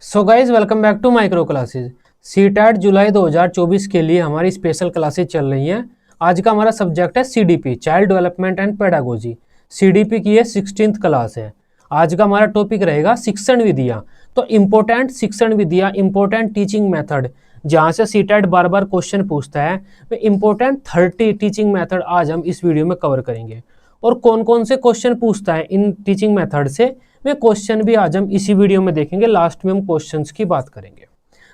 So guys welcome back to micro classes. CTET जुलाई 2024 के लिए हमारी स्पेशल क्लासेज चल रही हैं। आज का हमारा सब्जेक्ट है CDP, child development and pedagogy. CDP की ये 16th क्लास है। आज का हमारा टॉपिक रहेगा शिक्षण विधियाँ। तो इम्पोर्टेंट शिक्षण विधियाँ, इम्पोर्टेंट टीचिंग मेथड, जहाँ से सीटैट बार बार क्वेश्चन पूछता है, वे इम्पोर्टेंट 30 टीचिंग मेथड आज हम इस वीडियो में कवर करेंगे। और कौन कौन से क्वेश्चन पूछता है इन टीचिंग मेथड से, वे क्वेश्चन भी आज हम इसी वीडियो में देखेंगे। लास्ट में हम क्वेश्चंस की बात करेंगे।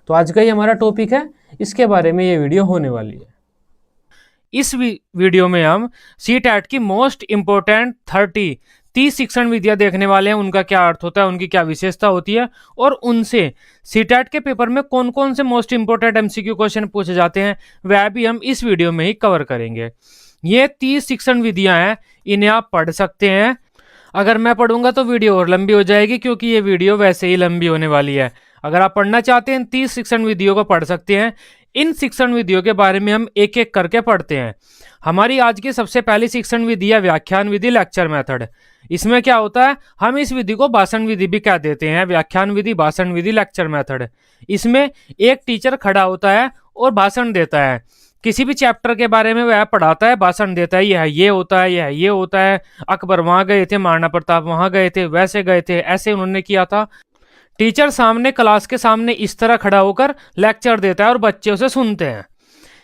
तो आज का ही हमारा टॉपिक है, इसके बारे में ये वीडियो होने वाली है। इस वीडियो में हम सीटैट की मोस्ट इंपोर्टेंट 30 शिक्षण विधियां देखने वाले हैं। उनका क्या अर्थ होता है, उनकी क्या विशेषता होती है, और उनसे सीटैट के पेपर में कौन कौन से मोस्ट इंपोर्टेंट एमसीक्यू क्वेश्चन पूछे जाते हैं, वह भी हम इस वीडियो में ही कवर करेंगे। ये 30 शिक्षण विधियां हैं, इन्हें आप पढ़ सकते हैं। अगर मैं पढ़ूंगा तो वीडियो और लंबी हो जाएगी, क्योंकि ये वीडियो वैसे ही लंबी होने वाली है। अगर आप पढ़ना चाहते हैं 30 शिक्षण विधियों को पढ़ सकते हैं। इन शिक्षण विधियों के बारे में हम एक एक करके पढ़ते हैं। हमारी आज की सबसे पहली शिक्षण विधि है व्याख्यान विधि, लेक्चर मेथड। इसमें क्या होता है, हम इस विधि को भाषण विधि भी कह देते हैं। व्याख्यान विधि, भाषण विधि, लेक्चर मेथड। इसमें एक टीचर खड़ा होता है और भाषण देता है। किसी भी चैप्टर के बारे में वह पढ़ाता है, भाषण देता है। यह ये होता है, यह ये होता है, अकबर वहां गए थे, महाराणा प्रताप वहां गए थे, वैसे गए थे, ऐसे उन्होंने किया था। टीचर सामने, क्लास के सामने इस तरह खड़ा होकर लेक्चर देता है और बच्चे उसे सुनते हैं।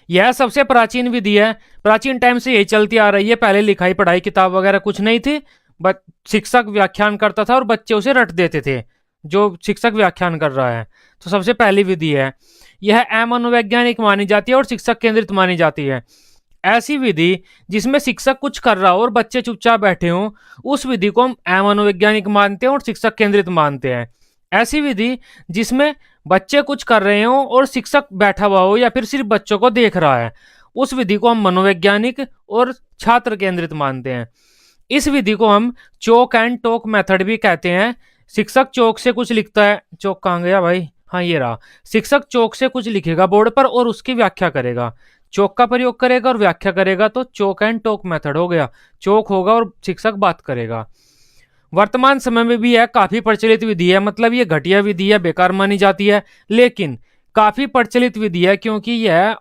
यह सबसे प्राचीन विधि है। प्राचीन टाइम से यही चलती आ रही है। पहले लिखाई पढ़ाई किताब वगैरह कुछ नहीं थी। शिक्षक व्याख्यान करता था और बच्चे उसे रट देते थे, जो शिक्षक व्याख्यान कर रहा है। तो सबसे पहली विधि है यह अमनोवैज्ञानिक मानी जाती है और शिक्षक केंद्रित मानी जाती है। ऐसी विधि जिसमें शिक्षक कुछ कर रहा हो और बच्चे चुपचाप बैठे हों, उस विधि को हम अमनोवैज्ञानिक मानते हैं और शिक्षक केंद्रित मानते हैं। ऐसी विधि जिसमें बच्चे कुछ कर रहे हो और शिक्षक बैठा हुआ हो या फिर सिर्फ बच्चों को देख रहा है, उस विधि को हम मनोवैज्ञानिक और छात्र केंद्रित मानते हैं। इस विधि को हम चौक एंड टॉक मेथड भी कहते हैं। शिक्षक चौक से कुछ लिखता है, चौक कहाँ गया भाई, हाँ ये रहा। शिक्षक चौक से कुछ लिखेगा बोर्ड पर और उसकी व्याख्या करेगा। चौक का प्रयोग करेगा और व्याख्या करेगा, तो चौक एंड टॉक मेथड हो गया। चौक होगा और शिक्षक बात करेगा। वर्तमान समय में भी यह काफी प्रचलित विधि है। मतलब ये घटिया विधि है, बेकार मानी जाती है, लेकिन काफी प्रचलित विधि है, क्योंकि यह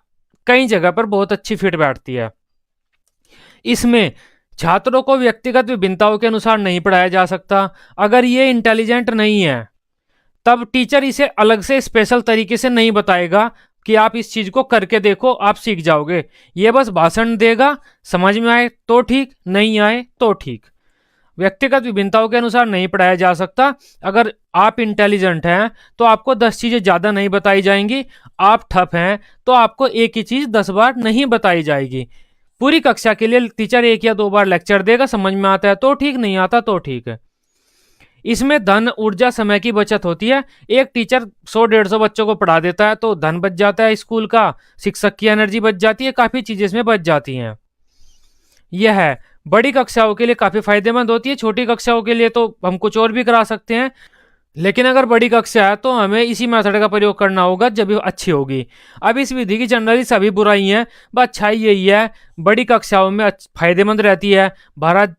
कई जगह पर बहुत अच्छी फिट बैठती है। इसमें छात्रों को व्यक्तिगत विभिन्नताओं के अनुसार नहीं पढ़ाया जा सकता। अगर ये इंटेलिजेंट नहीं है, तब टीचर इसे अलग से स्पेशल तरीके से नहीं बताएगा कि आप इस चीज को करके देखो, आप सीख जाओगे। ये बस भाषण देगा, समझ में आए तो ठीक, नहीं आए तो ठीक। व्यक्तिगत विभिन्नताओं के अनुसार नहीं पढ़ाया जा सकता। अगर आप इंटेलिजेंट हैं तो आपको 10 चीजें ज्यादा नहीं बताई जाएंगी। आप ठप हैं तो आपको एक ही चीज 10 बार नहीं बताई जाएगी। पूरी कक्षा के लिए टीचर 1 या 2 बार लेक्चर देगा, समझ में आता है तो ठीक, नहीं आता तो ठीक है। इसमें धन, ऊर्जा, समय की बचत होती है। एक टीचर 100-150 बच्चों को पढ़ा देता है तो धन बच जाता है स्कूल का, शिक्षक की एनर्जी बच जाती है, काफी चीजें इसमें बच जाती हैं। यह है बड़ी कक्षाओं के लिए काफी फायदेमंद होती है। छोटी कक्षाओं के लिए तो हम कुछ और भी करा सकते हैं, लेकिन अगर बड़ी कक्षा है तो हमें इसी मेथड का प्रयोग करना होगा, जब ये अच्छी होगी। अब इस विधि की जनरली सभी बुराई हैं, बस अच्छाई यही है, बड़ी कक्षाओं में फायदेमंद रहती है। भारत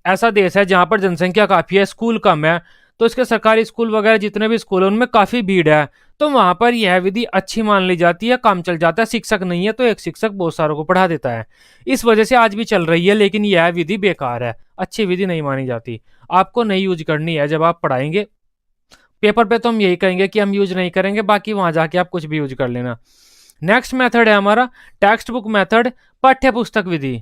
ऐसा देश है जहाँ पर जनसंख्या काफ़ी है, स्कूल कम है, तो इसके सरकारी स्कूल वगैरह जितने भी स्कूल हैं उनमें काफ़ी भीड़ है, तो वहाँ पर यह विधि अच्छी मान ली जाती है, काम चल जाता है। शिक्षक नहीं है तो एक शिक्षक बहुत सारों को पढ़ा देता है। इस वजह से आज भी चल रही है, लेकिन यह विधि बेकार है, अच्छी विधि नहीं मानी जाती। आपको नहीं यूज करनी है। जब आप पढ़ाएंगे पेपर पे तो हम यही कहेंगे कि हम यूज नहीं करेंगे, बाकी वहां जाके आप कुछ भी यूज कर लेना। नेक्स्ट मेथड है हमारा टेक्स्ट बुक मेथड, पाठ्य पुस्तक विधि।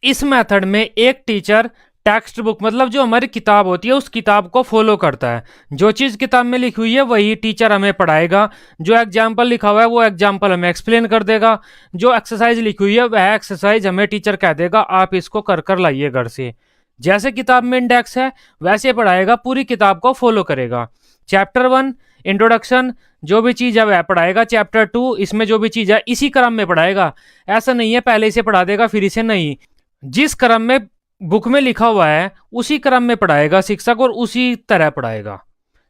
इस मेथड में एक टीचर टेक्स्ट बुक, मतलब जो हमारी किताब होती है, उस किताब को फॉलो करता है। जो चीज़ किताब में लिखी हुई है वही टीचर हमें पढ़ाएगा। जो एग्जाम्पल लिखा हुआ है वो एग्जाम्पल हमें एक्सप्लेन कर देगा। जो एक्सरसाइज लिखी हुई है वह एक्सरसाइज हमें टीचर कह देगा, आप इसको कर कर लाइए घर से। जैसे किताब में इंडेक्स है वैसे पढ़ाएगा, पूरी किताब को फॉलो करेगा। चैप्टर 1 इंट्रोडक्शन, जो भी चीज़ है वह पढ़ाएगा। चैप्टर 2 इसमें जो भी चीज़ है इसी क्रम में पढ़ाएगा। ऐसा नहीं है पहले इसे पढ़ा देगा फिर इसे, नहीं, जिस क्रम में बुक में लिखा हुआ है उसी क्रम में पढ़ाएगा शिक्षक, और उसी तरह पढ़ाएगा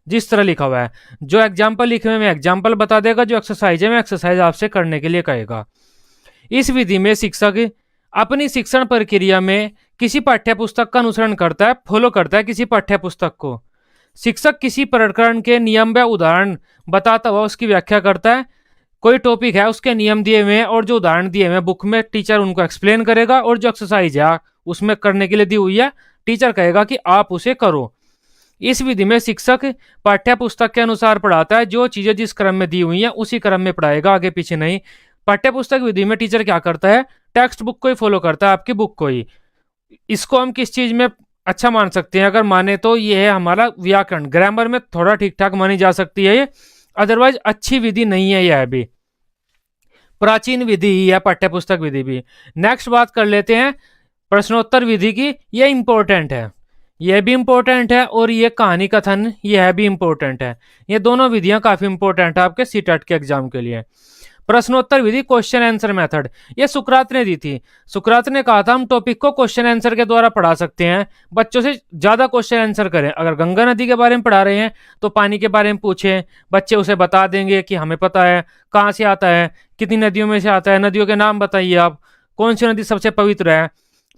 जिस तरह लिखा हुआ है। जो एग्जाम्पल लिखे हुए में एग्जाम्पल बता देगा, जो एक्सरसाइज है में एक्सरसाइज आपसे करने के लिए कहेगा। इस विधि में शिक्षक अपनी शिक्षण प्रक्रिया में किसी पाठ्य पुस्तक का अनुसरण करता है, फॉलो करता है किसी पाठ्य पुस्तक को। शिक्षक किसी प्रकरण के नियम व उदाहरण बताता हुआ उसकी व्याख्या करता है। कोई टॉपिक है, उसके नियम दिए हुए हैं और जो उदाहरण दिए हुए हैं बुक में, टीचर उनको एक्सप्लेन करेगा, और जो एक्सरसाइज है उसमें करने के लिए दी हुई है, टीचर कहेगा कि आप उसे करो। इस विधि में शिक्षक पाठ्य पुस्तक के अनुसार पढ़ाता है। जो चीजें जिस क्रम में दी हुई हैं उसी क्रम में पढ़ाएगा, आगे पीछे नहीं। पाठ्य पुस्तक विधि में टीचर क्या करता है, टेक्स्ट बुक को ही फॉलो करता है, आपकी बुक को ही। इसको हम किस चीज में अच्छा मान सकते हैं, अगर माने तो ये है हमारा व्याकरण, ग्रामर में थोड़ा ठीक ठाक मानी जा सकती है ये, अदरवाइज अच्छी विधि नहीं है यह भी, प्राचीन विधि ही है पाठ्य पुस्तक विधि भी। नेक्स्ट बात कर लेते हैं प्रश्नोत्तर विधि की। यह इंपॉर्टेंट है, यह भी इंपॉर्टेंट है, और ये कहानी कथन यह भी इंपॉर्टेंट है। ये दोनों विधियां काफी इंपॉर्टेंट है आपके सीटेट के एग्जाम के लिए। प्रश्नोत्तर विधि, क्वेश्चन आंसर मेथड, ये सुकरात ने दी थी। सुकरात ने कहा था हम टॉपिक को क्वेश्चन आंसर के द्वारा पढ़ा सकते हैं, बच्चों से ज्यादा क्वेश्चन आंसर करें। अगर गंगा नदी के बारे में पढ़ा रहे हैं तो पानी के बारे में पूछें, बच्चे उसे बता देंगे कि हमें पता है कहाँ से आता है, कितनी नदियों में से आता है, नदियों के नाम बताइए आप, कौन सी नदी सबसे पवित्र है,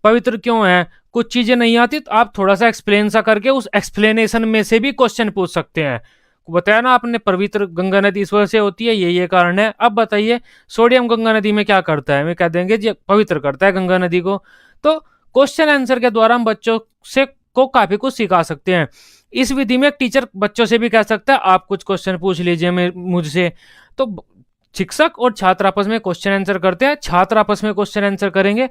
पवित्र क्यों है। कुछ चीजें नहीं आती तो आप थोड़ा सा एक्सप्लेन सा करके उस एक्सप्लेनेशन में से भी क्वेश्चन पूछ सकते हैं। बताया ना आपने, पवित्र गंगा नदी इस वजह से होती है, ये कारण है। अब बताइए सोडियम गंगा नदी में क्या करता है, वे कह देंगे जी पवित्र करता है गंगा नदी को। तो क्वेश्चन आंसर के द्वारा हम बच्चों से को काफी कुछ सिखा सकते हैं। इस विधि में टीचर बच्चों से भी कह सकता है आप कुछ क्वेश्चन पूछ लीजिए मुझसे। तो शिक्षक और छात्र आपस में क्वेश्चन आंसर करते हैं, छात्र आपस में क्वेश्चन आंसर करेंगे,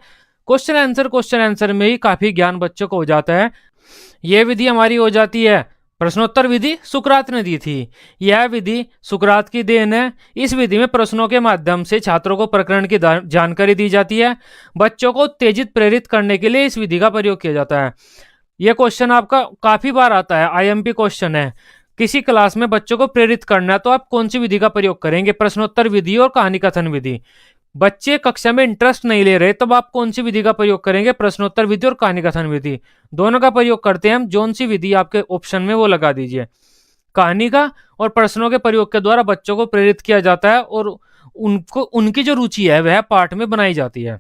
क्वेश्चन आंसर में ही काफी ज्ञान बच्चों को हो जाता है। यह विधि हमारी हो जाती है प्रश्नोत्तर विधि, सुकरात ने दी थी। यह विधि सुकरात की देन है। इस विधि में प्रश्नों के माध्यम से छात्रों को प्रकरण की जानकारी दी जाती है। बच्चों को उत्तेजित प्रेरित करने के लिए इस विधि का प्रयोग किया जाता है। यह क्वेश्चन आपका काफी बार आता है, आईएमपी क्वेश्चन है। किसी क्लास में बच्चों को प्रेरित करना है तो आप कौन सी विधि का प्रयोग करेंगे, प्रश्नोत्तर विधि और कहानी कथन विधि। बच्चे कक्षा में इंटरेस्ट नहीं ले रहे तब आप कौन सी विधि का प्रयोग करेंगे, प्रश्नोत्तर विधि और कहानी कथन विधि। दोनों का प्रयोग करते हैं हम, जोन सी विधि आपके ऑप्शन में वो लगा दीजिए। कहानी का और प्रश्नों के प्रयोग के द्वारा बच्चों को प्रेरित किया जाता है और उनको उनकी जो रुचि है वह पाठ में बनाई जाती है।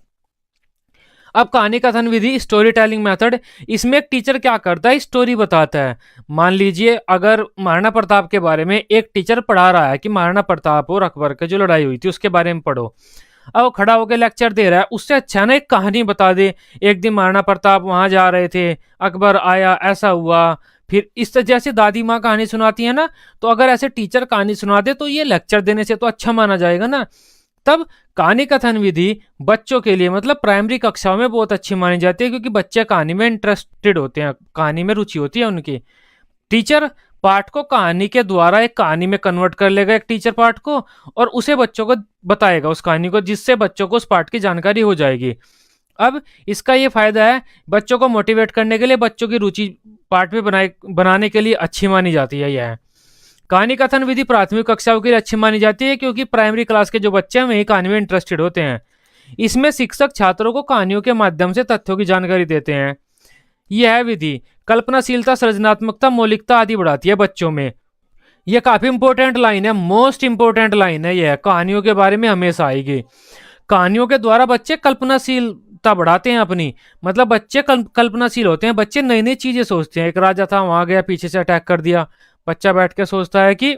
अब कहानी कथन विधि, स्टोरी टेलिंग मेथड, इसमें एक टीचर क्या करता है, स्टोरी बताता है। मान लीजिए अगर महाराणा प्रताप के बारे में एक टीचर पढ़ा रहा है कि महाराणा प्रताप और अकबर की जो लड़ाई हुई थी उसके बारे में पढ़ो, अब वो खड़ा होकर लेक्चर दे रहा है, उससे अच्छा ना एक कहानी बता दे। एक दिन महाराणा प्रताप वहां जा रहे थे, अकबर आया, ऐसा हुआ, फिर इस तरह जैसे दादी माँ कहानी सुनाती है ना, तो अगर ऐसे टीचर कहानी सुना दे तो ये लेक्चर देने से तो अच्छा माना जाएगा ना। तब कहानी कथन विधि बच्चों के लिए मतलब प्राइमरी कक्षाओं में बहुत अच्छी मानी जाती है, क्योंकि बच्चे कहानी में इंटरेस्टेड होते हैं, कहानी में रुचि होती है उनकी। टीचर पाठ को कहानी के द्वारा एक कहानी में कन्वर्ट कर लेगा, एक टीचर पाठ को, और उसे बच्चों को बताएगा उस कहानी को, जिससे बच्चों को उस पाठ की जानकारी हो जाएगी। अब इसका ये फायदा है, बच्चों को मोटिवेट करने के लिए, बच्चों की रुचि पाठ में बनाने के लिए अच्छी मानी जाती है। यह कहानी कथन विधि प्राथमिक कक्षाओं के लिए अच्छी मानी जाती है, क्योंकि प्राइमरी क्लास के जो बच्चे हैं वही कहानी में इंटरेस्टेड होते हैं। इसमें शिक्षक छात्रों को कहानियों के माध्यम से तथ्यों की जानकारी देते हैं। यह विधि कल्पनाशीलता, सृजनात्मकता, मौलिकता आदि बढ़ाती है बच्चों में। यह काफी इंपॉर्टेंट लाइन है, मोस्ट इंपॉर्टेंट लाइन है। यह कहानियों के बारे में हमेशा आएगी। कहानियों के द्वारा बच्चे कल्पनाशीलता बढ़ाते हैं अपनी, मतलब बच्चे कल्पनाशील होते हैं, बच्चे नई नई चीजें सोचते हैं। एक राजा था, वहां गया, पीछे से अटैक कर दिया, बच्चा बैठ के सोचता है कि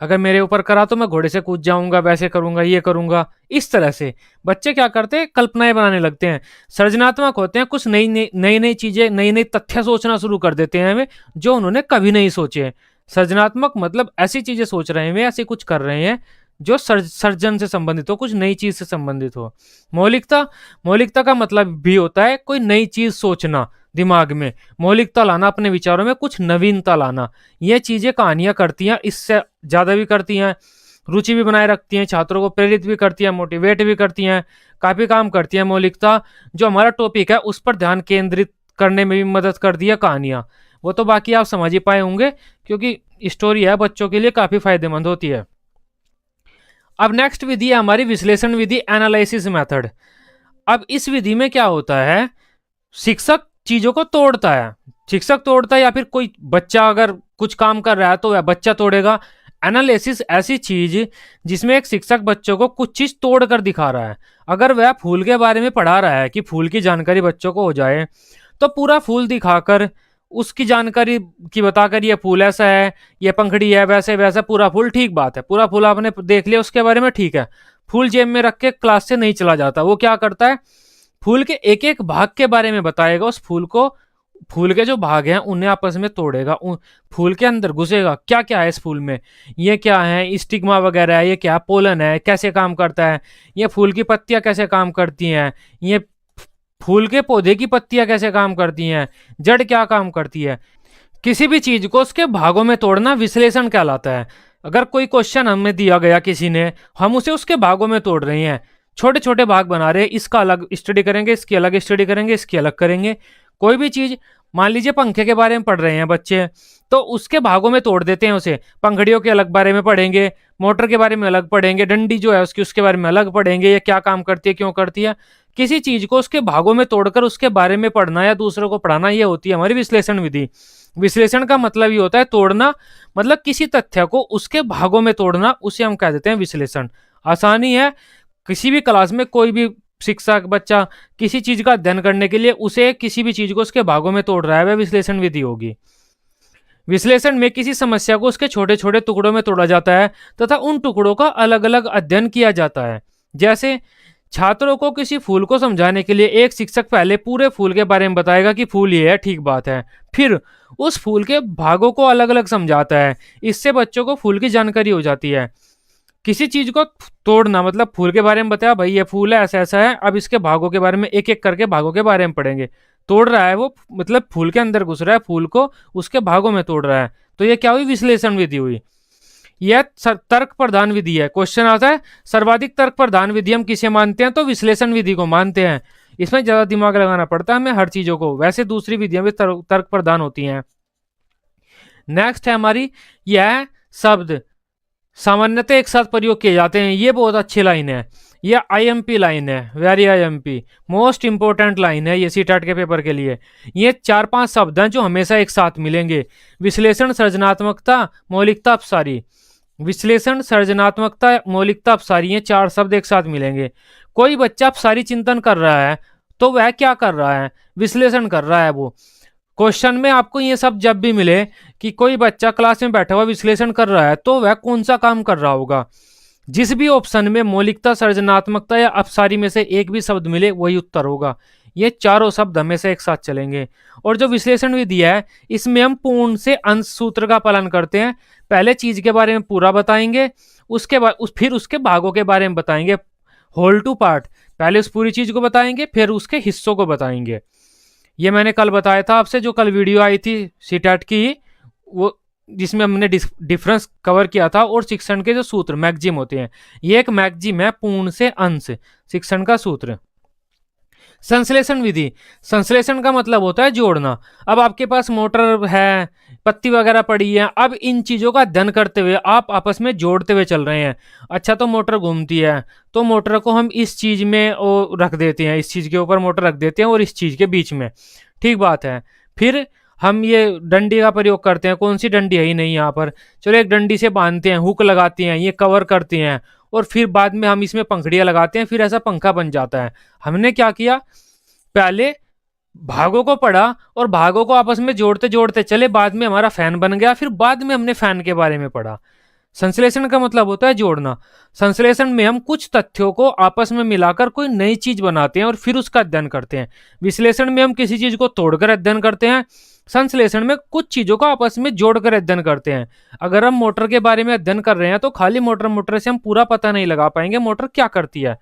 अगर मेरे ऊपर करा तो मैं घोड़े से कूद जाऊंगा, वैसे करूंगा, ये करूंगा। इस तरह से बच्चे क्या करते हैं, कल्पनाएं बनाने लगते हैं, सृजनात्मक होते हैं, कुछ नई नई चीजें, नई नई तथ्य सोचना शुरू कर देते हैं वे, जो उन्होंने कभी नहीं सोचे। सृजनात्मक मतलब ऐसी चीजें सोच रहे हैं वे, ऐसे कुछ कर रहे हैं जो सर्जन से संबंधित हो, कुछ नई चीज से संबंधित हो। मौलिकता का मतलब भी होता है कोई नई चीज सोचना, दिमाग में मौलिकता लाना, अपने विचारों में कुछ नवीनता लाना। ये चीजें कहानियां करती हैं, इससे ज्यादा भी करती हैं, रुचि भी बनाए रखती हैं, छात्रों को प्रेरित भी करती हैं, मोटिवेट भी करती हैं, काफी काम करती हैं। मौलिकता जो हमारा टॉपिक है उस पर ध्यान केंद्रित करने में भी मदद करती है कहानियां। वो तो बाकी आप समझ ही पाए होंगे, क्योंकि स्टोरी है, बच्चों के लिए काफी फायदेमंद होती है। अब नेक्स्ट विधि है हमारी विश्लेषण विधि, एनालिसिस मेथड। अब इस विधि में क्या होता है, शिक्षक चीजों को तोड़ता है, या फिर कोई बच्चा अगर कुछ काम कर रहा है तो वह बच्चा तोड़ेगा। एनालिसिस ऐसी चीज जिसमें एक शिक्षक बच्चों को कुछ चीज तोड़ कर दिखा रहा है। अगर वह फूल के बारे में पढ़ा रहा है कि फूल की जानकारी बच्चों को हो जाए, तो पूरा फूल दिखाकर उसकी जानकारी की बताकर ये फूल ऐसा है, ये पंखड़ी है, वैसे वैसा पूरा फूल, ठीक बात है, पूरा फूल आपने देख लिया उसके बारे में, ठीक है। फूल जेब में रख के क्लास से नहीं चला जाता, वो क्या करता है, फूल के एक एक भाग के बारे में बताएगा, उस फूल को, फूल के जो भाग हैं उन्हें आपस में तोड़ेगा, फूल के अंदर घुसेगा, क्या क्या है इस फूल में, ये क्या है, स्टिग्मा वगैरह है, ये क्या पोलन है, कैसे काम करता है, ये फूल की पत्तियां कैसे काम करती हैं, ये फूल के पौधे की पत्तियां कैसे काम करती हैं, जड़ क्या काम करती है। किसी भी चीज को उसके भागों में तोड़ना विश्लेषण कहलाता है। अगर कोई क्वेश्चन हमें दिया गया किसी ने, हम उसे उसके भागों में तोड़ रहे हैं, छोटे छोटे भाग बना रहे हैं, इसका अलग स्टडी करेंगे, इसकी अलग स्टडी करेंगे, इसकी अलग करेंगे। कोई भी चीज, मान लीजिए पंखे के बारे में पढ़ रहे हैं बच्चे, तो उसके भागों में तोड़ देते हैं उसे, पंखड़ियों के अलग बारे में पढ़ेंगे, मोटर के बारे में अलग पढ़ेंगे, डंडी जो है उसकी उसके बारे में अलग पढ़ेंगे, ये क्या काम करती है, क्यों करती है। किसी चीज को उसके भागों में तोड़कर उसके बारे में पढ़ना या दूसरों को पढ़ाना, ये होती है हमारी विश्लेषण विधि। विश्लेषण का मतलब ये होता है तोड़ना, मतलब किसी तथ्य को उसके भागों में तोड़ना, उसे हम कह देते हैं विश्लेषण। आसानी है, किसी भी क्लास में कोई भी शिक्षक बच्चा किसी चीज का अध्ययन करने के लिए उसे किसी भी चीज को उसके भागों में तोड़ रहा है, वह विश्लेषण विधि होगी। विश्लेषण में किसी समस्या को उसके छोटे छोटे टुकड़ों में तोड़ा जाता है तथा उन टुकड़ों का अलग अलग अध्ययन किया जाता है। जैसे छात्रों को किसी फूल को समझाने के लिए एक शिक्षक पहले पूरे फूल के बारे में बताएगा कि फूल ये है, ठीक बात है, फिर उस फूल के भागों को अलग अलग समझाता है, इससे बच्चों को फूल की जानकारी हो जाती है। किसी चीज को तोड़ना मतलब फूल के बारे में बताया, भाई ये फूल है, ऐसा ऐसा है, अब इसके भागों के बारे में एक एक करके भागों के बारे में पढ़ेंगे। तोड़ रहा है वो, मतलब फूल के अंदर घुस रहा है, फूल को उसके भागों में तोड़ रहा है, तो ये क्या हुई, विश्लेषण विधि हुई। यह तर्क प्रधान विधि है। क्वेश्चन आता है सर्वाधिक तर्क प्रधान विधि हम किसे मानते हैं, तो विश्लेषण विधि को मानते हैं। इसमें ज्यादा दिमाग लगाना पड़ता है हमें हर चीजों को, वैसे दूसरी विधियां भी तर्क प्रधान होती हैं। नेक्स्ट है हमारी, यह शब्द सामान्यतः एक साथ प्रयोग किए जाते हैं, ये बहुत अच्छी लाइन है, ये आईएमपी लाइन है, very IMP, most important line है ये सीटेट के पेपर के लिए। ये 4-5 शब्द हैं जो हमेशा एक साथ मिलेंगे, विश्लेषण, सृजनात्मकता, मौलिकता, अपसारी। विश्लेषण, सृजनात्मकता, मौलिकता, अपसारी, ये 4 शब्द एक साथ मिलेंगे। कोई बच्चा अपसारी चिंतन कर रहा है तो वह क्या कर रहा है, विश्लेषण कर रहा है वो। क्वेश्चन में आपको ये सब जब भी मिले कि कोई बच्चा क्लास में बैठा हुआ विश्लेषण कर रहा है, तो वह कौन सा काम कर रहा होगा। जिस भी ऑप्शन में मौलिकता, सृजनात्मकता या अपसारी में से एक भी शब्द मिले वही उत्तर होगा। ये चारों शब्द हमेशा एक साथ चलेंगे। और जो विश्लेषण विधि है, इसमें हम पूर्ण से अंश सूत्र का पालन करते हैं। पहले चीज के बारे में पूरा बताएंगे, उसके बाद फिर उसके भागों के बारे में बताएंगे, होल टू पार्ट। पहले उस पूरी चीज को बताएंगे, फिर उसके हिस्सों को बताएंगे। ये मैंने कल बताया था आपसे, जो कल वीडियो आई थी सीटेट की, वो जिसमें हमने डिफरेंस कवर किया था, और शिक्षण के जो सूत्र मैक्सिम होते हैं, ये एक मैक्सिम है, पूर्ण से अंश शिक्षण का सूत्र। संश्लेषण विधि, संश्लेषण का मतलब होता है जोड़ना। अब आपके पास मोटर है, पत्ती वगैरह पड़ी है, अब इन चीजों का अध्ययन करते हुए आप आपस में जोड़ते हुए चल रहे हैं। अच्छा, तो मोटर घूमती है, तो मोटर को हम इस चीज में रख देते हैं, इस चीज के ऊपर मोटर रख देते हैं और इस चीज के बीच में, ठीक बात है। फिर हम ये डंडी का प्रयोग करते हैं, कौन सी डंडी है ही नहीं यहाँ पर, चलो एक डंडी से बांधते हैं, हुक लगाते हैं, ये कवर करते हैं, और फिर बाद में हम इसमें पंखड़ियां लगाते हैं, फिर ऐसा पंखा बन जाता है। हमने क्या किया, पहले भागों को पढ़ा और भागों को आपस में जोड़ते जोड़ते चले, बाद में हमारा फैन बन गया, फिर बाद में हमने फैन के बारे में पढ़ा। संश्लेषण का मतलब होता है जोड़ना। संश्लेषण में हम कुछ तथ्यों को आपस में मिलाकर कोई नई चीज बनाते हैं और फिर उसका अध्ययन करते हैं। विश्लेषण में हम किसी चीज को तोड़कर अध्ययन करते हैं, संश्लेषण में कुछ चीजों को आपस में जोड़कर अध्ययन करते हैं। अगर हम मोटर के बारे में अध्ययन कर रहे हैं तो खाली मोटर से हम पूरा पता नहीं लगा पाएंगे मोटर क्या करती है।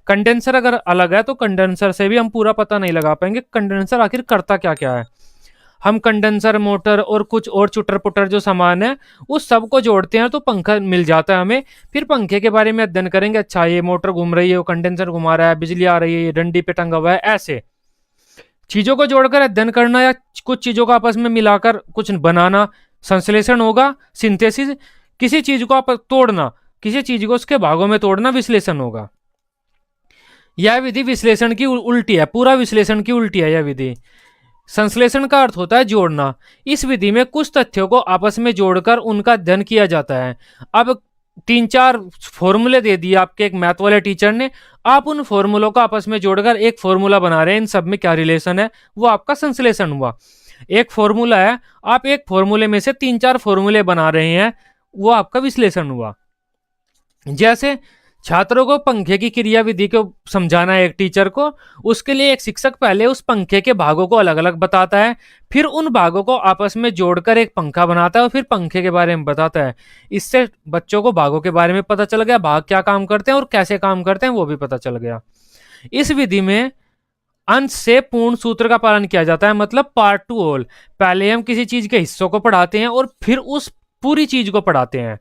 कंडेंसर अगर अलग है तो कंडेंसर से भी हम पूरा पता नहीं लगा पाएंगे कंडेंसर आखिर करता क्या क्या है। हम कंडेंसर, मोटर और कुछ और चुटर पुटर जो सामान है उस सब को जोड़ते हैं तो पंखा मिल जाता है हमें। फिर पंखे के बारे में अध्ययन करेंगे, अच्छा ये मोटर घूम रही है, वो कंडेंसर घुमा रहा है, बिजली आ रही है, ये डंडी पे टंगा हुआ है। ऐसे चीजों को जोड़कर अध्ययन करना या कुछ चीजों को आपस में मिलाकर कुछ बनाना संश्लेषण होगा। सिंथेसिस, किसी चीज को आप तोड़ना, किसी चीज को उसके भागों में तोड़ना विश्लेषण होगा। यह विधि विश्लेषण की उल्टी है, पूरा विश्लेषण की उल्टी है यह विधि। संश्लेषण का अर्थ होता है जोड़ना। इस विधि में कुछ तथ्यों को आपस में जोड़कर उनका अध्ययन किया जाता है। अब 3-4 फॉर्मूले दे दिए आपके एक मैथ वाले टीचर ने, आप उन फॉर्मूलों को आपस में जोड़कर एक फॉर्मूला बना रहे हैं, इन सब में क्या रिलेशन है, वो आपका संश्लेषण हुआ। एक फॉर्मूला है, आप एक फॉर्मूले में से 3-4 फॉर्मूले बना रहे हैं, वो आपका विश्लेषण हुआ। जैसे छात्रों को पंखे की क्रियाविधि को समझाना है एक टीचर को, उसके लिए एक शिक्षक पहले उस पंखे के भागों को अलग अलग बताता है, फिर उन भागों को आपस में जोड़कर एक पंखा बनाता है और फिर पंखे के बारे में बताता है। इससे बच्चों को भागों के बारे में पता चल गया, भाग क्या काम करते हैं और कैसे काम करते हैं वो भी पता चल गया। इस विधि में अंश से पूर्ण सूत्र का पालन किया जाता है, मतलब पार्ट टू ऑल। पहले हम किसी चीज के हिस्सों को पढ़ाते हैं और फिर उस पूरी चीज को पढ़ाते हैं।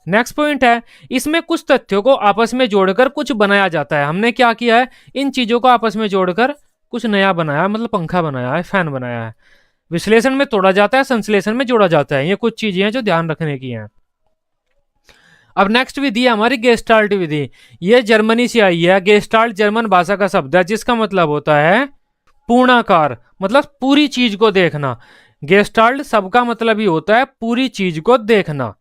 नेक्स्ट पॉइंट है, इसमें कुछ तथ्यों को आपस में जोड़कर कुछ बनाया जाता है। हमने क्या किया है, इन चीजों को आपस में जोड़कर कुछ नया बनाया, मतलब पंखा बनाया है, फैन बनाया है। विश्लेषण में तोड़ा जाता है, संश्लेषण में जोड़ा जाता है। ये कुछ चीजें हैं जो ध्यान रखने की हैं। अब नेक्स्ट विधि है हमारी गेस्टाल्ट विधि। ये जर्मनी से आई है। गेस्टाल्ट जर्मन भाषा का शब्द है जिसका मतलब होता है पूर्णाकार, मतलब पूरी चीज को देखना। गेस्टाल्ट सबका मतलब ही होता है पूरी चीज को देखना।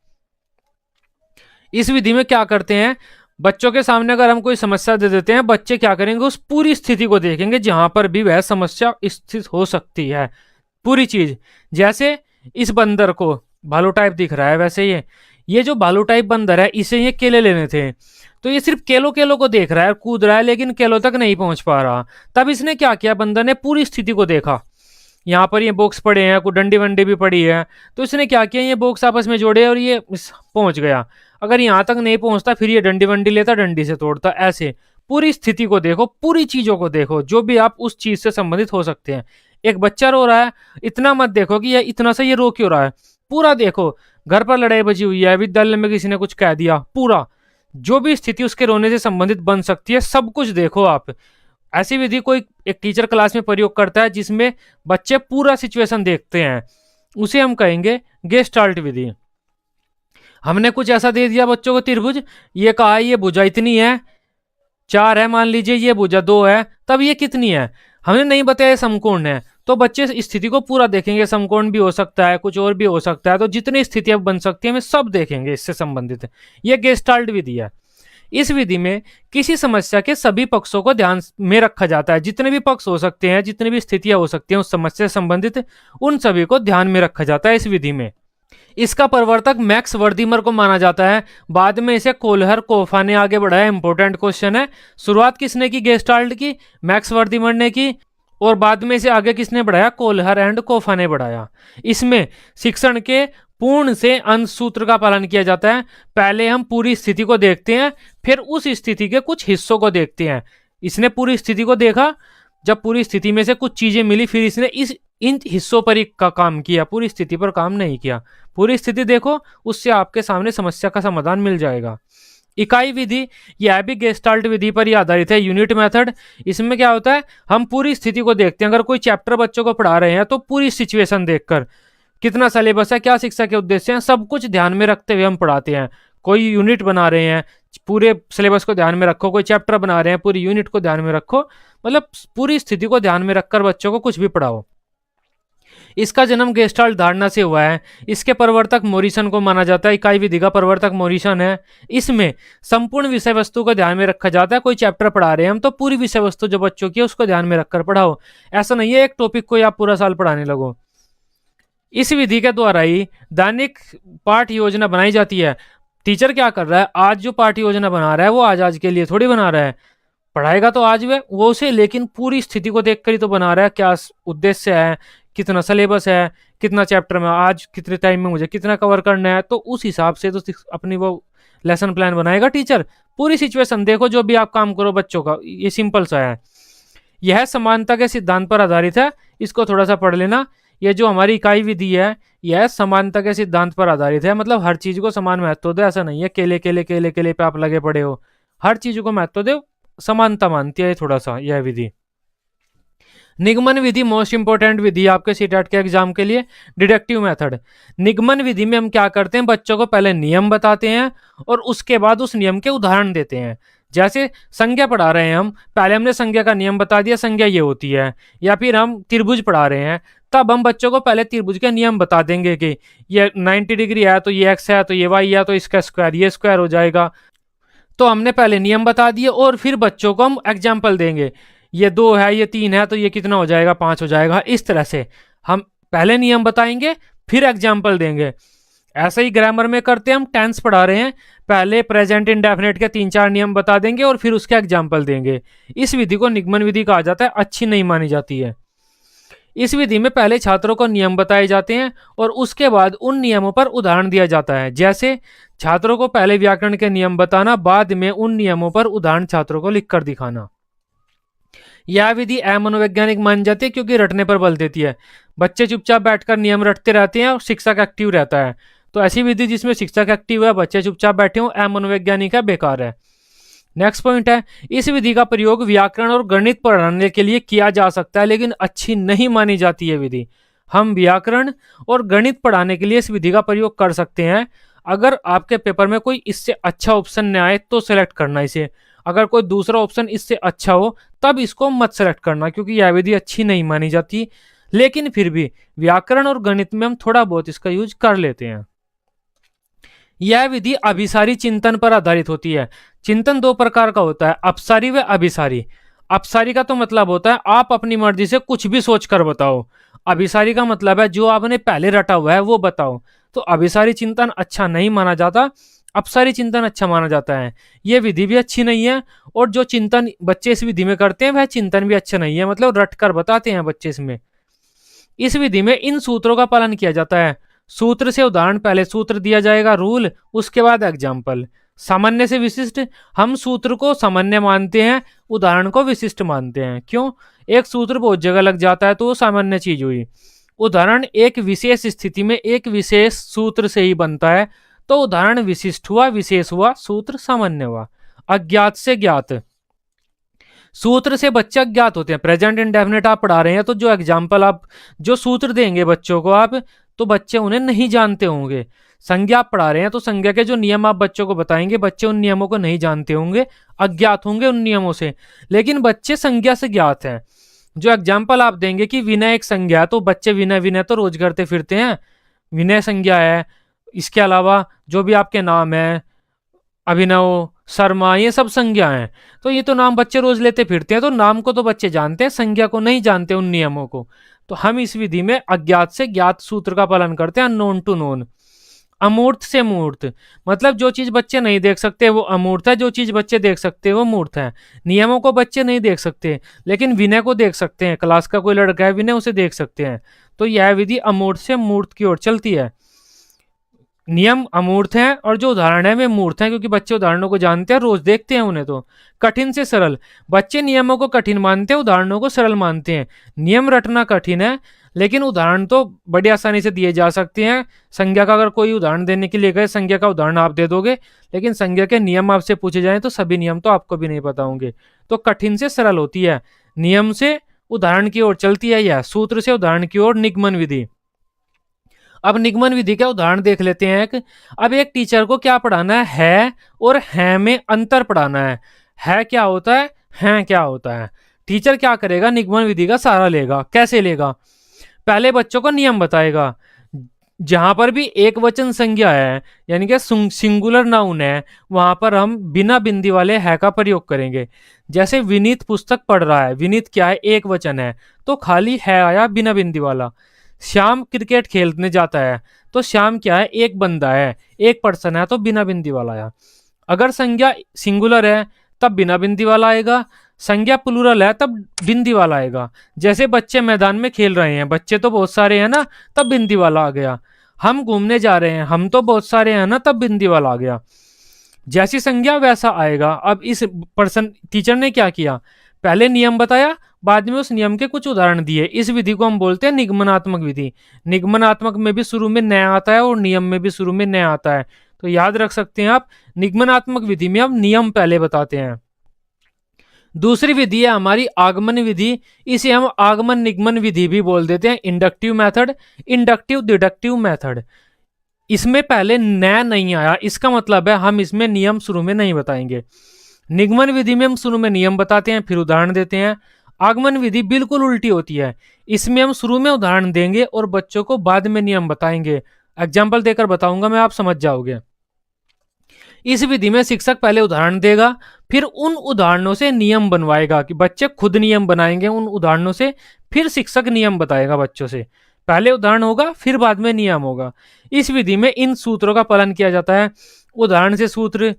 इस विधि में क्या करते हैं, बच्चों के सामने अगर हम कोई समस्या दे देते हैं, बच्चे क्या करेंगे, उस पूरी स्थिति को देखेंगे जहां पर भी वह समस्या स्थित हो सकती है, पूरी चीज। जैसे इस बंदर को भालू टाइप दिख रहा है, वैसे ये जो भालू टाइप बंदर है, इसे ये केले लेने थे, तो ये सिर्फ केलों को देख रहा है, कूद रहा है, लेकिन केलों तक नहीं पहुंच पा रहा। तब इसने क्या किया, बंदर ने पूरी स्थिति को देखा। यहाँ पर ये बॉक्स पड़े हैं, कुछ डंडी वंडी भी पड़ी है, तो इसने क्या किया, ये बॉक्स आपस में जोड़े और ये पहुंच गया। अगर यहाँ तक नहीं पहुंचता, फिर ये डंडी वंडी लेता, डंडी से तोड़ता। ऐसे पूरी स्थिति को देखो, पूरी चीजों को देखो, जो भी आप उस चीज से संबंधित हो सकते हैं। एक बच्चा रो रहा है, इतना मत देखो कि ये इतना सा ये रो क्यों रहा है, पूरा देखो। घर पर लड़ाई बजी हुई है, विद्यालय में किसी ने कुछ कह दिया, पूरा जो भी स्थिति उसके रोने से संबंधित बन सकती है, सब कुछ देखो आप। ऐसी विधि कोई एक टीचर क्लास में प्रयोग करता है जिसमें बच्चे पूरा सिचुएशन देखते हैं, उसे हम कहेंगे गेस्टाल्ट विधि। हमने कुछ ऐसा दे दिया बच्चों को त्रिभुज, ये कहा ये भुजा इतनी है, 4 है मान लीजिए, ये भुजा 2 है, तब ये कितनी है, हमने नहीं बताया समकोण है, तो बच्चे इस स्थिति को पूरा देखेंगे। समकोण भी हो सकता है, कुछ और भी हो सकता है, तो जितनी स्थितियां बन सकती है, हमें सब देखेंगे इससे संबंधित। यह गेस्टाल्ट विधि है। इस विधि में किसी समस्या के सभी पक्षों को ध्यान में रखा जाता है, जितने भी पक्ष हो सकते हैं, जितनी भी स्थितियां हो सकती हैं उस समस्या से संबंधित, उन सभी को ध्यान में रखा जाता है इस विधि में। इसका प्रवर्तक मैक्स वर्दीमर को माना जाता है, बाद में इसे कोल्हर कोफा ने आगे बढ़ाया। इंपॉर्टेंट क्वेश्चन है, शुरुआत किसने की गेस्टाल्ट की, मैक्स वर्दीमर ने की, और बाद में इसे आगे किसने बढ़ाया, कोल्हर एंड कोफा ने बढ़ाया। इसमें शिक्षण के पूर्ण से अंश सूत्र का पालन किया जाता है। पहले हम पूरी स्थिति को देखते हैं, फिर उस स्थिति के कुछ हिस्सों को देखते हैं। इसने पूरी स्थिति को देखा, जब पूरी स्थिति में से कुछ चीजें मिली, फिर इसने इन हिस्सों पर ही का काम किया, पूरी स्थिति पर काम नहीं किया। पूरी स्थिति देखो, उससे आपके सामने समस्या का समाधान मिल जाएगा। इकाई विधि, यह भी गेस्टाल्ट विधि पर ही आधारित है, यूनिट मेथड। इसमें क्या होता है, हम पूरी स्थिति को देखते हैं। अगर कोई चैप्टर बच्चों को पढ़ा रहे हैं तो पूरी सिचुएशन देखकर, कितना सिलेबस है, क्या शिक्षा के उद्देश्य हैं, सब कुछ ध्यान में रखते हुए हम पढ़ाते हैं। कोई यूनिट बना रहे हैं, पूरे सिलेबस को ध्यान में रखो, कोई चैप्टर बना रहे हैं, पूरी यूनिट को ध्यान में रखो, मतलब पूरी स्थिति को ध्यान में रखकर बच्चों को कुछ भी पढ़ाओ। इसका जन्म गेस्टाल्ट धारणा से हुआ है। इसके प्रवर्तक मोरिसन को माना जाता है। इकाई विधि का प्रवर्तक मोरिसन है। इसमें संपूर्ण विषय वस्तु को ध्यान में रखा जाता है। कोई चैप्टर पढ़ा रहे हैं हम, तो पूरी विषय वस्तु जो बच्चों की है उसको ध्यान में रखकर पढ़ाओ। ऐसा नहीं है एक टॉपिक को आप पूरा साल पढ़ाने लगो। इस विधि के द्वारा ही दैनिक पाठ योजना बनाई जाती है। टीचर क्या कर रहा है, आज जो पाठ योजना बना रहा है वो आज के लिए थोड़ी बना रहा है, पढ़ाएगा तो आज वो उसे, लेकिन पूरी स्थिति को देखकर ही तो बना रहा है। क्या उद्देश्य है, कितना सिलेबस है, कितना चैप्टर में, आज कितने टाइम में मुझे कितना कवर करना है, तो उस हिसाब से तो अपनी वो लेसन प्लान बनाएगा टीचर। पूरी सिचुएशन देखो, जो भी आप काम करो बच्चों का, ये सिंपल सा है। यह समानता के सिद्धांत पर आधारित है। इसको थोड़ा सा पढ़ लेना। ये जो हमारी इकाई विधि है, यह समानता के सिद्धांत पर आधारित है। मतलब हर चीज को समान महत्व दो, ऐसा नहीं है केले केले केले केले पे आप लगे पड़े हो। हर चीज को महत्व दो, समानता मानती है थोड़ा सा यह विधि। निगमन विधि मोस्ट इंपोर्टेंट विधि आपके सीटेट के एग्जाम के लिए। Deductive method. निगमन विधि में हम क्या करते हैं, बच्चों को पहले नियम बताते हैं और उसके बाद उस नियम के उदाहरण देते हैं। जैसे संज्ञा पढ़ा रहे हैं हम, पहले हमने संज्ञा का नियम बता दिया, संज्ञा ये होती है। या फिर हम त्रिभुज पढ़ा रहे हैं, तब हम बच्चों को पहले त्रिभुज के नियम बता देंगे कि ये 90 डिग्री है तो ये एक्स है, तो ये वाई है, तो इसका स्क्वायर ये स्क्वायर हो जाएगा। तो हमने पहले नियम बता दिए और फिर बच्चों को हम एग्जाम्पल देंगे, ये 2 है, ये 3 है, तो ये कितना हो जाएगा, 5 हो जाएगा। इस तरह से हम पहले नियम बताएंगे फिर एग्जाम्पल देंगे। ऐसे ही ग्रामर में करते हैं, हम टेंस पढ़ा रहे हैं, पहले प्रेजेंट इंडेफिनिट के 3-4 नियम बता देंगे और फिर उसके एग्जाम्पल देंगे। इस विधि को निगमन विधि कहा जाता है, अच्छी नहीं मानी जाती है। इस विधि में पहले छात्रों को नियम बताए जाते हैं और उसके बाद उन नियमों पर उदाहरण दिया जाता है। जैसे छात्रों को पहले व्याकरण के नियम बताना, बाद में उन नियमों पर उदाहरण छात्रों को लिखकर दिखाना। यह विधि अमनोवैज्ञानिक मानी जाती है क्योंकि रटने पर बल देती है। बच्चे चुपचाप बैठकर नियम रटते रहते हैं और शिक्षक एक्टिव रहता है। तो ऐसी विधि जिसमें शिक्षक एक्टिव है, बच्चे चुपचाप बैठे हों, अमनोवैज्ञानिक है, बेकार है। नेक्स्ट पॉइंट है, इस विधि का प्रयोग व्याकरण और गणित पढ़ाने के लिए किया जा सकता है, लेकिन अच्छी नहीं मानी जाती है विधि। हम व्याकरण और गणित पढ़ाने के लिए इस विधि का प्रयोग कर सकते हैं। अगर आपके पेपर में कोई इससे अच्छा ऑप्शन न आए तो सेलेक्ट करना इसे। अगर कोई दूसरा ऑप्शन इससे अच्छा हो तब इसको मत सेलेक्ट करना, क्योंकि यह विधि अच्छी नहीं मानी जाती। लेकिन फिर भी व्याकरण और गणित में हम थोड़ा बहुत इसका यूज कर लेते हैं। यह विधि अभिसारी चिंतन पर आधारित होती है। चिंतन दो प्रकार का होता है, अपसारी व अभिसारी। अपसारी का तो मतलब होता है आप अपनी मर्जी से कुछ भी सोच कर बताओ। अभिसारी का मतलब है जो आपने पहले रटा हुआ है वो बताओ। तो अभिसारी चिंतन अच्छा नहीं माना जाता, अपसारी चिंतन अच्छा माना जाता है। यह विधि भी अच्छी नहीं है और जो चिंतन बच्चे इस विधि में करते हैं वह चिंतन भी अच्छा नहीं है, मतलब रट कर बताते हैं बच्चे इसमें। इस विधि में इन सूत्रों का पालन किया जाता है। सूत्र से उदाहरण, पहले सूत्र दिया जाएगा रूल, उसके बाद एग्जाम्पल। सामान्य से विशिष्ट, हम सूत्र को सामान्य मानते हैं, उदाहरण को विशिष्ट मानते हैं। क्यों? एक सूत्र बहुत जगह लग जाता है तो वो सामान्य चीज हुई। उदाहरण एक विशेष स्थिति में एक विशेष सूत्र से ही बनता है, तो उदाहरण विशिष्ट हुआ, विशेष हुआ, सूत्र सामान्य हुआ। अज्ञात से ज्ञात, सूत्र से बच्चे अज्ञात होते हैं। प्रेजेंट इंडेफिनिट आप पढ़ा रहे हैं तो जो एग्जाम्पल आप, जो सूत्र देंगे बच्चों को आप, तो बच्चे उन्हें नहीं जानते होंगे। संज्ञा आप पढ़ा रहे हैं तो संज्ञा के जो नियम आप बच्चों को बताएंगे, बच्चे उन नियमों को नहीं जानते होंगे, अज्ञात होंगे उन नियमों से। लेकिन बच्चे संज्ञा से ज्ञात हैं। जो एग्जाम्पल आप देंगे कि विनय एक संज्ञा है, तो बच्चे विनय विनय तो रोज करते फिरते हैं, विनय संज्ञा है। इसके अलावा जो भी आपके नाम है, अभिनव, शर्मा, ये सब संज्ञा हैं। तो ये तो नाम बच्चे रोज लेते फिरते हैं, तो नाम को तो बच्चे जानते हैं, संज्ञा को नहीं जानते, उन नियमों को। तो हम इस विधि में अज्ञात से ज्ञात सूत्र का पालन करते हैं, नोन टू नोन। अमूर्त से मूर्त, मतलब जो चीज बच्चे नहीं देख सकते वो अमूर्त है, जो चीज बच्चे देख सकते हैं वो मूर्त है। नियमों को बच्चे नहीं देख सकते लेकिन विनय को देख सकते हैं। क्लास का कोई लड़का है विनय, उसे देख सकते हैं। तो यह विधि अमूर्त से मूर्त की ओर चलती है। नियम अमूर्त हैं और जो उदाहरण है वे मूर्त हैं, क्योंकि बच्चे उदाहरणों को जानते हैं, रोज देखते हैं उन्हें। तो कठिन से सरल, बच्चे नियमों को कठिन मानते हैं, उदाहरणों को सरल मानते हैं। नियम रटना कठिन है लेकिन उदाहरण तो बड़ी आसानी से दिए जा सकते हैं। संज्ञा का अगर कोई उदाहरण देने के लिए गए, संज्ञा का उदाहरण आप दे दोगे, लेकिन संज्ञा के नियम आपसे पूछे जाएं तो सभी नियम तो आपको भी नहीं पता होंगे। तो कठिन से सरल होती है, नियम से उदाहरण की ओर चलती है, यह सूत्र से उदाहरण की ओर निगमन विधि। अब निगमन विधि का उदाहरण देख लेते हैं। अब एक टीचर को क्या पढ़ाना है और है में अंतर पढ़ाना है क्या होता है क्या होता है। टीचर क्या करेगा, निगमन विधि का सहारा लेगा। कैसे लेगा? पहले बच्चों को नियम बताएगा। जहां पर भी एक वचन संज्ञा है यानी कि सिंगुलर नाउन है, वहां पर हम बिना बिंदी वाले है का प्रयोग करेंगे। जैसे विनीत पुस्तक पढ़ रहा है, विनीत क्या है, एक वचन है, तो खाली है आया बिना बिंदी वाला। श्याम क्रिकेट खेलने जाता है, तो श्याम क्या है, एक बंदा है, एक पर्सन है, तो बिना बिंदी वाला आया। अगर संज्ञा सिंगुलर है तब बिना बिंदी वाला आएगा, संज्ञा प्लूरल है तब बिंदी वाला आएगा। जैसे बच्चे मैदान में खेल रहे हैं, बच्चे तो बहुत सारे हैं ना, तब बिंदी वाला आ गया। हम घूमने जा रहे हैं, हम तो बहुत सारे हैं ना, तब बिंदी वाला आ गया। जैसी संज्ञा वैसा आएगा। अब इस पर्सन टीचर ने क्या किया, पहले नियम बताया, बाद में उस नियम के कुछ उदाहरण दिए। इस विधि को हम बोलते हैं निगमनात्मक विधि। निगमनात्मक में भी शुरू में नया आता है और नियम में भी शुरू में नया आता है, तो याद रख सकते हैं आप। निगमनात्मक विधि में हम नियम पहले बताते हैं। दूसरी विधि है हमारी आगमन विधि। इसे हम आगमन निगमन विधि भी बोल देते हैं। Inductive method, inductive deductive method. इसमें पहले नया नहीं आया, इसका मतलब है हम इसमें नियम शुरू में नहीं बताएंगे। निगमन विधि में हम शुरू में नियम बताते हैं फिर उदाहरण देते हैं। आगमन विधि बिल्कुल उल्टी होती है, इसमें हम शुरू में उदाहरण देंगे और बच्चों को बाद में नियम बताएंगे। एग्जाम्पल देकर बताऊंगा मैं, आप समझ जाओगे। इस विधि में शिक्षक पहले उदाहरण देगा, फिर उन उदाहरणों से नियम बनवाएगा, कि बच्चे खुद नियम बनाएंगे उन उदाहरणों से, फिर शिक्षक नियम बताएगा बच्चों से। पहले उदाहरण होगा फिर बाद में नियम होगा। इस विधि में इन सूत्रों का पालन किया जाता है। उदाहरण से सूत्र,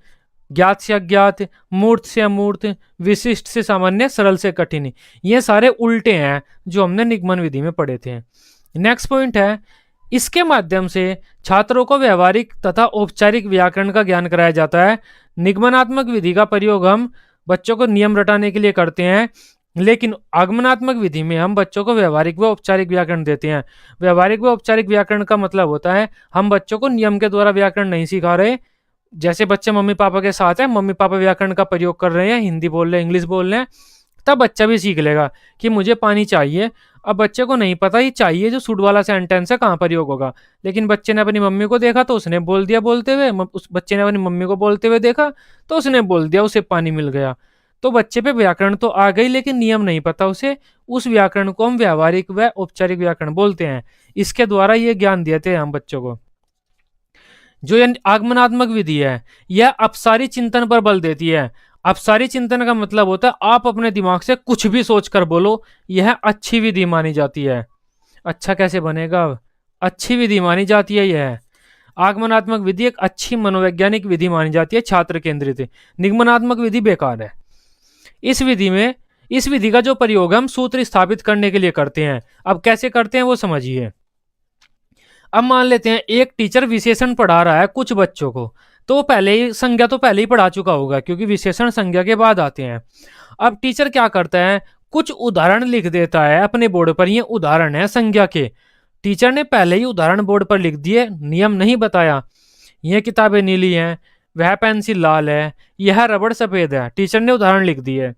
ज्ञात से अज्ञात, मूर्त से अमूर्त, विशिष्ट से सामान्य, सरल से कठिन, ये सारे उल्टे हैं जो हमने निगमन विधि में पढ़े थे। नेक्स्ट पॉइंट है, इसके माध्यम से छात्रों को व्यवहारिक तथा औपचारिक व्याकरण का ज्ञान कराया जाता है। निगमनात्मक विधि का प्रयोग हम बच्चों को नियम रटाने के लिए करते हैं, लेकिन आगमनात्मक विधि में हम बच्चों को व्यवहारिक व औपचारिक व्याकरण देते हैं। व्यवहारिक व औपचारिक व्याकरण का मतलब होता है हम बच्चों को नियम के द्वारा व्याकरण नहीं सिखा रहे। जैसे बच्चे मम्मी पापा के साथ हैं, मम्मी पापा व्याकरण का प्रयोग कर रहे हैं, हिंदी बोल रहे हैं, इंग्लिश बोल रहे हैं, तब बच्चा भी सीख लेगा कि मुझे पानी चाहिए। अब बच्चे को नहीं पता ये चाहिए जो सूट वाला सेंटेंस है कहाँ प्रयोग होगा, लेकिन बच्चे ने अपनी मम्मी को देखा तो उसने बोल दिया बोलते हुए, उस बच्चे ने अपनी मम्मी को बोलते हुए देखा तो उसने बोल दिया, उसे पानी मिल गया। तो बच्चे पे व्याकरण तो आ गई लेकिन नियम नहीं पता उसे। उस व्याकरण को हम व्यवहारिक व औपचारिक व्याकरण बोलते हैं। इसके द्वारा ये ज्ञान देते हैं हम बच्चों को। जो ये आगमनात्मक विधि है यह अपसारी चिंतन पर बल देती है। अपसारी चिंतन का मतलब होता है आप अपने दिमाग से कुछ भी सोच कर बोलो, यह अच्छी विधि मानी जाती है। अच्छा कैसे बनेगा? अच्छी विधि मानी जाती है। यह आगमनात्मक विधि एक अच्छी मनोवैज्ञानिक विधि मानी जाती है, छात्र केंद्रित। निगमनात्मक विधि बेकार है। इस विधि का जो प्रयोग हम सूत्र स्थापित करने के लिए करते हैं। अब कैसे करते हैं वो समझिए। अब मान लेते हैं एक टीचर विशेषण पढ़ा रहा है कुछ बच्चों को, तो पहले ही संज्ञा तो पहले ही पढ़ा चुका होगा क्योंकि विशेषण संज्ञा के बाद आते हैं। अब टीचर क्या करता है, कुछ उदाहरण लिख देता है अपने बोर्ड पर। ये उदाहरण है संज्ञा के। टीचर ने पहले ही उदाहरण बोर्ड पर लिख दिए, नियम नहीं बताया। ये किताबें नीली हैं, वह पेंसिल लाल है, यह रबड़ सफेद है। टीचर ने उदाहरण लिख दिए।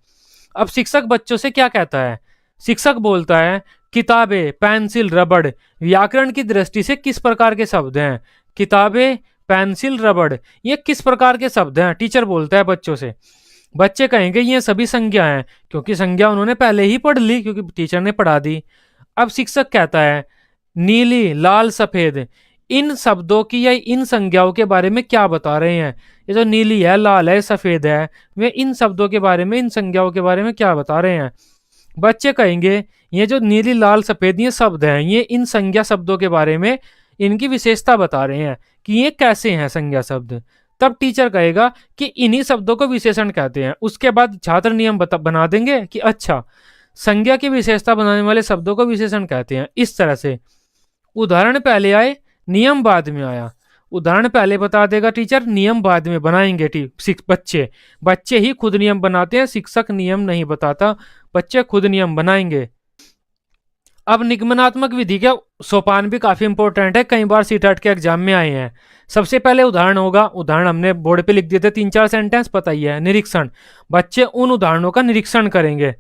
अब शिक्षक बच्चों से क्या कहता है? शिक्षक बोलता है किताबें, पेंसिल, रबड़ व्याकरण की दृष्टि से किस प्रकार के शब्द हैं? किताबें, पेंसिल, रबड़ ये किस प्रकार के शब्द हैं? टीचर बोलता है बच्चों से। बच्चे कहेंगे ये सभी संज्ञा हैं, क्योंकि संज्ञा उन्होंने पहले ही पढ़ ली क्योंकि टीचर ने पढ़ा दी। अब शिक्षक कहता है नीली, लाल, सफेद इन शब्दों की या इन संज्ञाओं के बारे में क्या बता रहे हैं? ये जो नीली है, लाल है, सफेद है, वे इन शब्दों के बारे में, इन संज्ञाओं के बारे में क्या बता रहे हैं? बच्चे कहेंगे ये जो नीली, लाल, सफेद ये शब्द हैं, ये इन संज्ञा शब्दों के बारे में इनकी विशेषता बता रहे हैं कि ये कैसे हैं संज्ञा शब्द। तब टीचर कहेगा कि इन्हीं शब्दों को विशेषण कहते हैं। उसके बाद छात्र नियम बना देंगे कि अच्छा संज्ञा की विशेषता बनाने वाले शब्दों को विशेषण कहते हैं। इस तरह से उदाहरण पहले आए, नियम बाद में आया। उदाहरण पहले बता देगा टीचर, नियम बाद में बनाएंगे बच्चे ही खुद नियम बनाते हैं, शिक्षक नियम नहीं बताता, बच्चे खुद नियम बनाएंगे। अब निगमनात्मक विधि के सोपान भी काफी इंपॉर्टेंट है, कई बार सीटेट के एग्जाम में आए हैं। सबसे पहले उदाहरण होगा, उदाहरण हमने बोर्ड पे लिख दिए थे 3-4 सेंटेंस, पता ही है। निरीक्षण, बच्चे उन उदाहरणों का निरीक्षण करेंगे।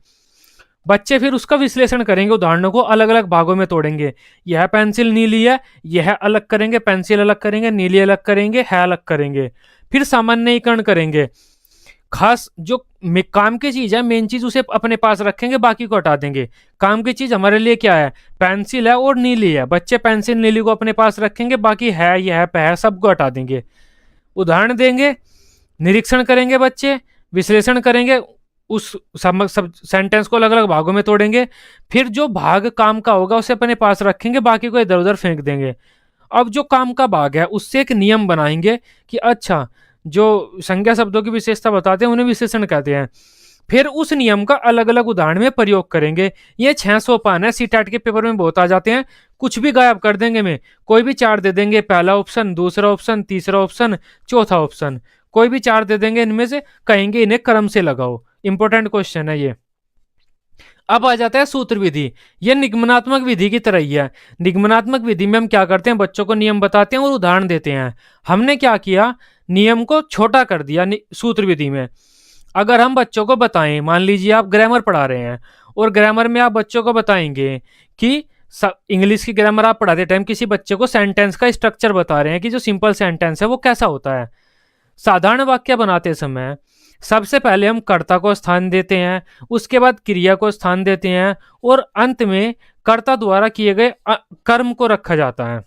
बच्चे फिर उसका विश्लेषण करेंगे, उदाहरणों को अलग अलग भागों में तोड़ेंगे। यह पेंसिल नीली है, यह अलग करेंगे, पेंसिल अलग करेंगे, नीली अलग करेंगे, है अलग करेंगे। फिर सामान्यीकरण करेंगे, खास जो काम की चीज है, मेन चीज उसे अपने पास रखेंगे, बाकी को हटा देंगे। काम की चीज हमारे लिए क्या है? पेंसिल है और नीली है। बच्चे पेंसिल नीली को अपने पास रखेंगे, बाकी है, यह है, सबको हटा देंगे। उदाहरण देंगे, निरीक्षण करेंगे, बच्चे विश्लेषण करेंगे, उस सब सेंटेंस को अलग अलग भागों में तोड़ेंगे। फिर जो भाग काम का होगा उसे अपने पास रखेंगे, बाकी को इधर उधर फेंक देंगे। अब जो काम का भाग है उससे एक नियम बनाएंगे कि अच्छा जो संज्ञा शब्दों की विशेषता बताते हैं उन्हें विशेषण कहते हैं। फिर उस नियम का अलग अलग उदाहरण में प्रयोग करेंगे। ये 6 सोपान है, सीटेट के पेपर में बहुत आ जाते हैं। कुछ भी गायब कर देंगे, में कोई भी 4 दे देंगे, पहला ऑप्शन, दूसरा ऑप्शन, तीसरा ऑप्शन, चौथा ऑप्शन, कोई भी 4 दे देंगे। इनमें से कहेंगे इन्हें क्रम से लगाओ। इंपॉर्टेंट क्वेश्चन है ये। अब आ जाता है सूत्र विधि। यह निगमनात्मक विधि की तरह ही है। निगमनात्मक विधि में हम क्या करते हैं, बच्चों को नियम बताते हैं और उदाहरण देते हैं। हमने क्या किया, नियम को छोटा कर दिया सूत्र विधि में। अगर हम बच्चों को बताएं, मान लीजिए आप ग्रामर पढ़ा रहे हैं और ग्रामर में आप बच्चों को बताएंगे कि इंग्लिश की ग्रामर आप पढ़ाते टाइम किसी बच्चे को सेंटेंस का स्ट्रक्चर बता रहे हैं कि जो सिंपल सेंटेंस है वो कैसा होता है। साधारण वाक्य बनाते समय सबसे पहले हम कर्ता को स्थान देते हैं, उसके बाद क्रिया को स्थान देते हैं और अंत में कर्ता द्वारा किए गए कर्म को रखा जाता है।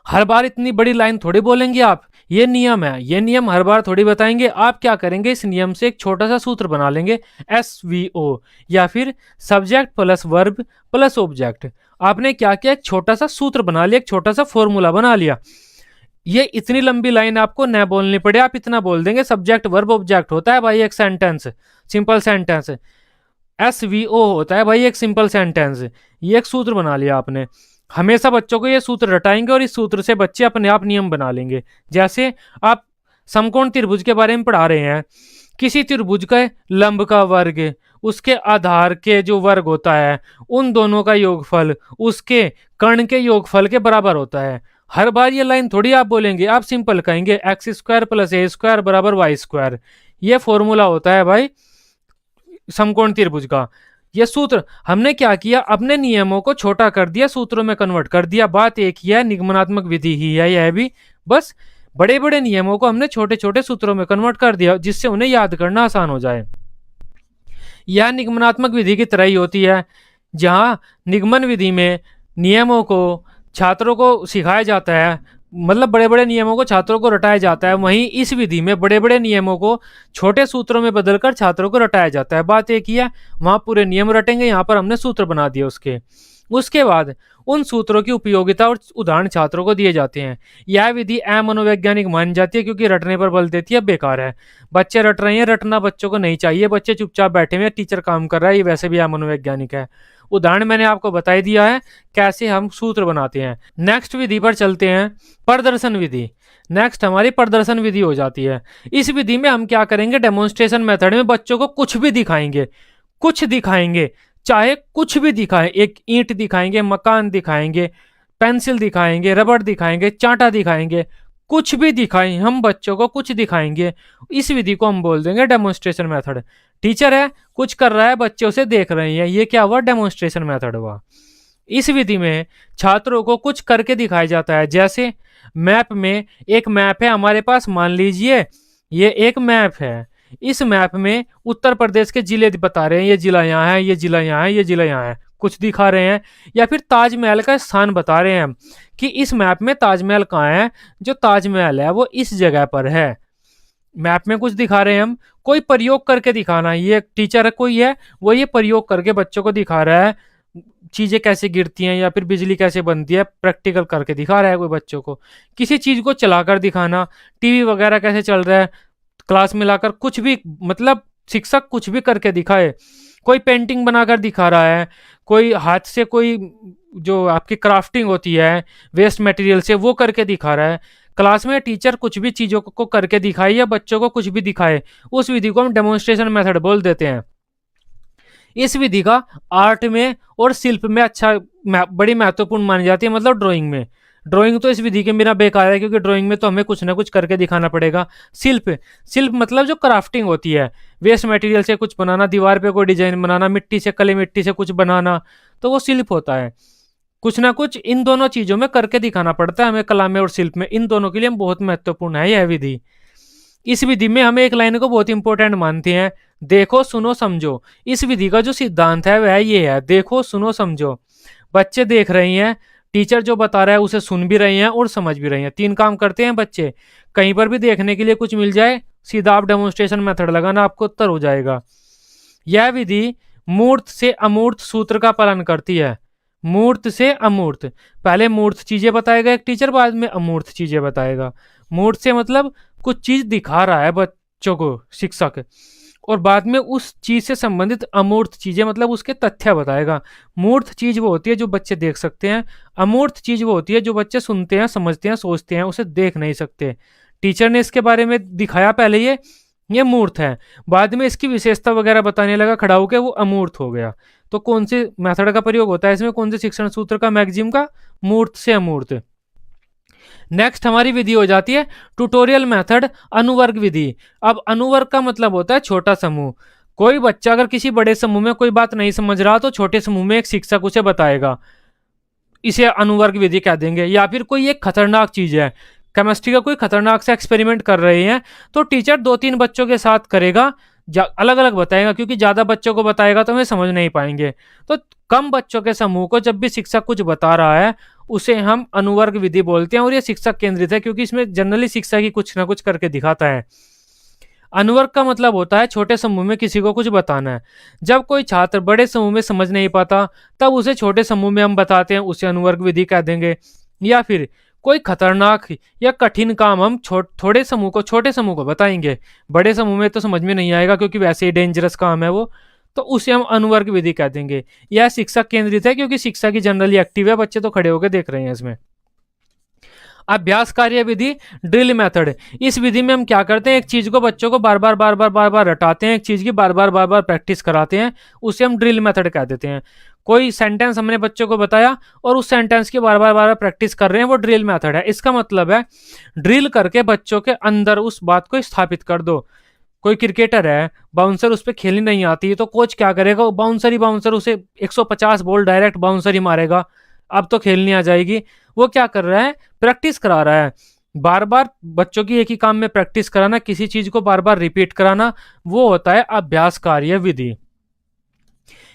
हर बार इतनी बड़ी लाइन थोड़ी बोलेंगे आप ये नियम है, ये नियम हर बार थोड़ी बताएंगे। आप क्या करेंगे, इस नियम से एक छोटा सा सूत्र बना लेंगे, SVO, या फिर subject plus verb plus object. आपने क्या किया, एक छोटा सा सूत्र बना लिया, एक छोटा सा फॉर्मूला बना लिया। ये इतनी लंबी लाइन आपको न बोलनी पड़े, आप इतना बोल देंगे, सब्जेक्ट वर्ब ऑब्जेक्ट होता है भाई एक सेंटेंस, सिंपल सेंटेंस। SVO होता है भाई एक सिंपल सेंटेंस। ये एक सूत्र बना लिया आपने। हमेशा बच्चों को ये सूत्र रटाएंगे और इस सूत्र से बच्चे अपने आप नियम बना लेंगे। जैसे आप समकोण त्रिभुज के बारे में पढ़ा रहे हैं, किसी त्रिभुज का लंब का वर्ग उसके आधार के जो वर्ग होता है उन दोनों का योगफल उसके कर्ण के योगफल के बराबर होता है। हर बार ये लाइन थोड़ी आप बोलेंगे, आप सिंपल कहेंगे x² + a² बराबर y²। ये फॉर्मूला होता है भाई समकोण त्रिभुज का। ये सूत्र हमने क्या किया, अपने नियमों को छोटा कर दिया, सूत्रों में कन्वर्ट कर दिया। बात एक ही है, निगमनात्मक विधि ही है यह भी, बस बड़े बड़े नियमों को हमने छोटे छोटे सूत्रों में कन्वर्ट कर दिया जिससे उन्हें याद करना आसान हो जाए। यह निगमनात्मक विधि की तरह ही होती है, जहां निगमन विधि में नियमों को छात्रों को सिखाया जाता है, मतलब बड़े बड़े नियमों को छात्रों को रटाया जाता है। वहीं इस विधि में बड़े बड़े नियमों को छोटे सूत्रों में बदलकर छात्रों को रटाया जाता है। बात एक ही है, वहां पूरे नियम रटेंगे, यहाँ पर हमने सूत्र बना दिए उसके बाद उन सूत्रों की उपयोगिता और उदाहरण छात्रों को दिए जाते हैं। यह विधि अमनोवैज्ञानिक मानी जाती है क्योंकि रटने पर बल देती है, बेकार है। बच्चे रट रहे हैं, रटना बच्चों को नहीं चाहिए, बच्चे चुपचाप बैठे हुए, टीचर काम कर रहा है, ये वैसे भी अमनोवैज्ञानिक है। उदाहरण मैंने आपको बता ही दिया है कैसे हम सूत्र बनाते हैं। नेक्स्ट विधि पर चलते हैं, प्रदर्शन विधि। नेक्स्ट हमारी प्रदर्शन विधि हो जाती है। इस विधि में हम क्या करेंगे, डेमोन्स्ट्रेशन मेथड में बच्चों को कुछ भी दिखाएंगे, कुछ दिखाएंगे, चाहे कुछ भी दिखाएं, एक ईंट दिखाएंगे, मकान दिखाएंगे, पेंसिल दिखाएंगे, रबड़ दिखाएंगे, चांटा दिखाएंगे, कुछ भी दिखाएं, हम बच्चों को कुछ दिखाएंगे। इस विधि को हम बोल देंगे डेमोन्स्ट्रेशन मेथड। टीचर है कुछ कर रहा है, बच्चे उसे देख रहे हैं, ये क्या हुआ, डेमोन्स्ट्रेशन मेथड हुआ। इस विधि में छात्रों को कुछ करके दिखाया जाता है। जैसे मैप में, एक मैप है हमारे पास, मान लीजिए ये एक मैप है, इस मैप में उत्तर प्रदेश के जिले बता रहे हैं, ये जिला यहाँ है, ये जिला यहाँ है, ये जिला यहाँ है, कुछ दिखा रहे हैं। या फिर ताजमहल का स्थान बता रहे हैं कि इस मैप में ताजमहल कहाँ है, जो ताजमहल है वो इस जगह पर है। मैप में कुछ दिखा रहे हैं हम, कोई प्रयोग करके दिखाना। ये टीचर कोई है, वो ये प्रयोग करके बच्चों को दिखा रहा है, चीजें कैसे गिरती हैं या फिर बिजली कैसे बनती है, प्रैक्टिकल करके दिखा रहा है कोई बच्चों को। किसी चीज को चलाकर दिखाना, टीवी वगैरह कैसे चल रहा है, क्लास में लाकर कुछ भी, मतलब शिक्षक कुछ भी करके दिखाए। कोई पेंटिंग बनाकर दिखा रहा है, कोई हाथ से कोई जो आपकी क्राफ्टिंग होती है वेस्ट मटेरियल से, वो करके दिखा रहा है। क्लास में टीचर कुछ भी चीजों को करके दिखाए या बच्चों को कुछ भी दिखाए, उस विधि को हम डेमोन्स्ट्रेशन मेथड बोल देते हैं। इस विधि का आर्ट में और शिल्प में बड़ी महत्वपूर्ण मानी जाती है, मतलब ड्राइंग में। ड्राइंग तो इस विधि के बिना बेकार है क्योंकि ड्राइंग में तो हमें कुछ ना कुछ करके दिखाना पड़ेगा। शिल्प मतलब जो क्राफ्टिंग होती है, वेस्ट मटेरियल से कुछ बनाना, दीवार पे कोई डिजाइन बनाना, मिट्टी से, कली मिट्टी से कुछ बनाना, तो वो शिल्प होता है। कुछ ना कुछ इन दोनों चीजों में करके दिखाना पड़ता है हमें, कला में और शिल्प में। इन दोनों के लिए बहुत महत्वपूर्ण है यह विधि। इस विधि में हमें एक लाइन को बहुत इंपॉर्टेंट मानते हैं, देखो सुनो समझो। इस विधि का जो सिद्धांत है वह ये है, देखो सुनो समझो। बच्चे देख रहे हैं, टीचर जो बता रहा है उसे सुन भी रहे हैं और समझ भी रहे हैं। 3 काम करते हैं बच्चे। कहीं पर भी देखने के लिए कुछ मिल जाए, सीधा आप डेमोन्स्ट्रेशन मेथड लगाना, आपको उत्तर हो जाएगा। यह विधि मूर्त से अमूर्त सूत्र का पालन करती है। मूर्त से अमूर्त, पहले मूर्त चीजें बताएगा एक टीचर, बाद में अमूर्त चीजें बताएगा। मूर्त से मतलब कुछ चीज दिखा रहा है बच्चों को शिक्षक, और बाद में उस चीज से संबंधित अमूर्त चीजें मतलब उसके तथ्य बताएगा। मूर्त चीज वो होती है जो बच्चे देख सकते हैं, अमूर्त चीज वो होती है जो बच्चे सुनते हैं, समझते हैं, सोचते हैं, उसे देख नहीं सकते। टीचर ने इसके बारे में दिखाया पहले, ये मूर्त है, बाद में इसकी विशेषता वगैरह बताने लगा खड़ा होकर, वो अमूर्त हो गया। तो कौन से मेथड का प्रयोग होता है इसमें, कौन से शिक्षण सूत्र का, मैगजीम का, मूर्त से अमूर्त। नेक्स्ट हमारी विधि हो जाती है ट्यूटोरियल मेथड, अनुवर्ग विधि। अब अनुवर्ग का मतलब होता है छोटा समूह। कोई बच्चा अगर किसी बड़े समूह में कोई बात नहीं समझ रहा तो छोटे समूह में एक शिक्षक उसे बताएगा, इसे अनुवर्ग विधि कह देंगे। या फिर कोई एक खतरनाक चीज है, केमिस्ट्री का कोई खतरनाक सा एक्सपेरिमेंट कर रहे हैं, तो टीचर 2-3 बच्चों के साथ करेगा, अलग अलग बताएगा, क्योंकि ज्यादा बच्चों को बताएगा तो हमें समझ नहीं पाएंगे। तो कम बच्चों के समूह को जब भी शिक्षक कुछ बता रहा है उसे हम अनुवर्ग विधि बोलते हैं और ये शिक्षक केंद्रित है क्योंकि इसमें जनरली शिक्षा की कुछ ना कुछ करके दिखाता है। अनुवर्ग का मतलब होता है छोटे समूह में किसी को कुछ बताना है। जब कोई छात्र बड़े समूह में समझ नहीं पाता तब उसे छोटे समूह में हम बताते हैं, उसे अनुवर्ग विधि कह देंगे। या फिर कोई खतरनाक या कठिन काम हम छोटे समूह को बताएंगे, बड़े समूह में तो समझ में नहीं आएगा क्योंकि वैसे ही डेंजरस काम है वो, तो उसे हम अनुवर्ग विधि कह देंगे। यह शिक्षक केंद्रित है क्योंकि शिक्षा की जनरली एक्टिव है, बच्चे तो खड़े होकर देख रहे हैं इसमें। अभ्यास कार्य विधि, ड्रिल मेथड। इस विधि में हम क्या करते हैं, एक चीज को बच्चों को बार बार रटाते हैं, एक चीज की बार बार प्रैक्टिस कराते हैं, उसे हम ड्रिल मेथड कह देते हैं। कोई सेंटेंस हमने बच्चों को बताया और उस सेंटेंस की बार बार प्रैक्टिस कर रहे हैं, वो ड्रिल मेथड है। इसका मतलब है ड्रिल करके बच्चों के अंदर उस बात को स्थापित कर दो। कोई क्रिकेटर है, बाउंसर उस पर खेलनी नहीं आती तो कोच क्या करेगा, बाउंसर ही बाउंसर उसे 150 बॉल डायरेक्ट बाउंसर ही मारेगा, अब तो खेलनी आ जाएगी। वो क्या कर रहा है, प्रैक्टिस करा रहा है, बार बार बच्चों की एक ही काम में प्रैक्टिस कराना, किसी चीज को बार बार रिपीट कराना, वो होता है अभ्यास कार्य विधि।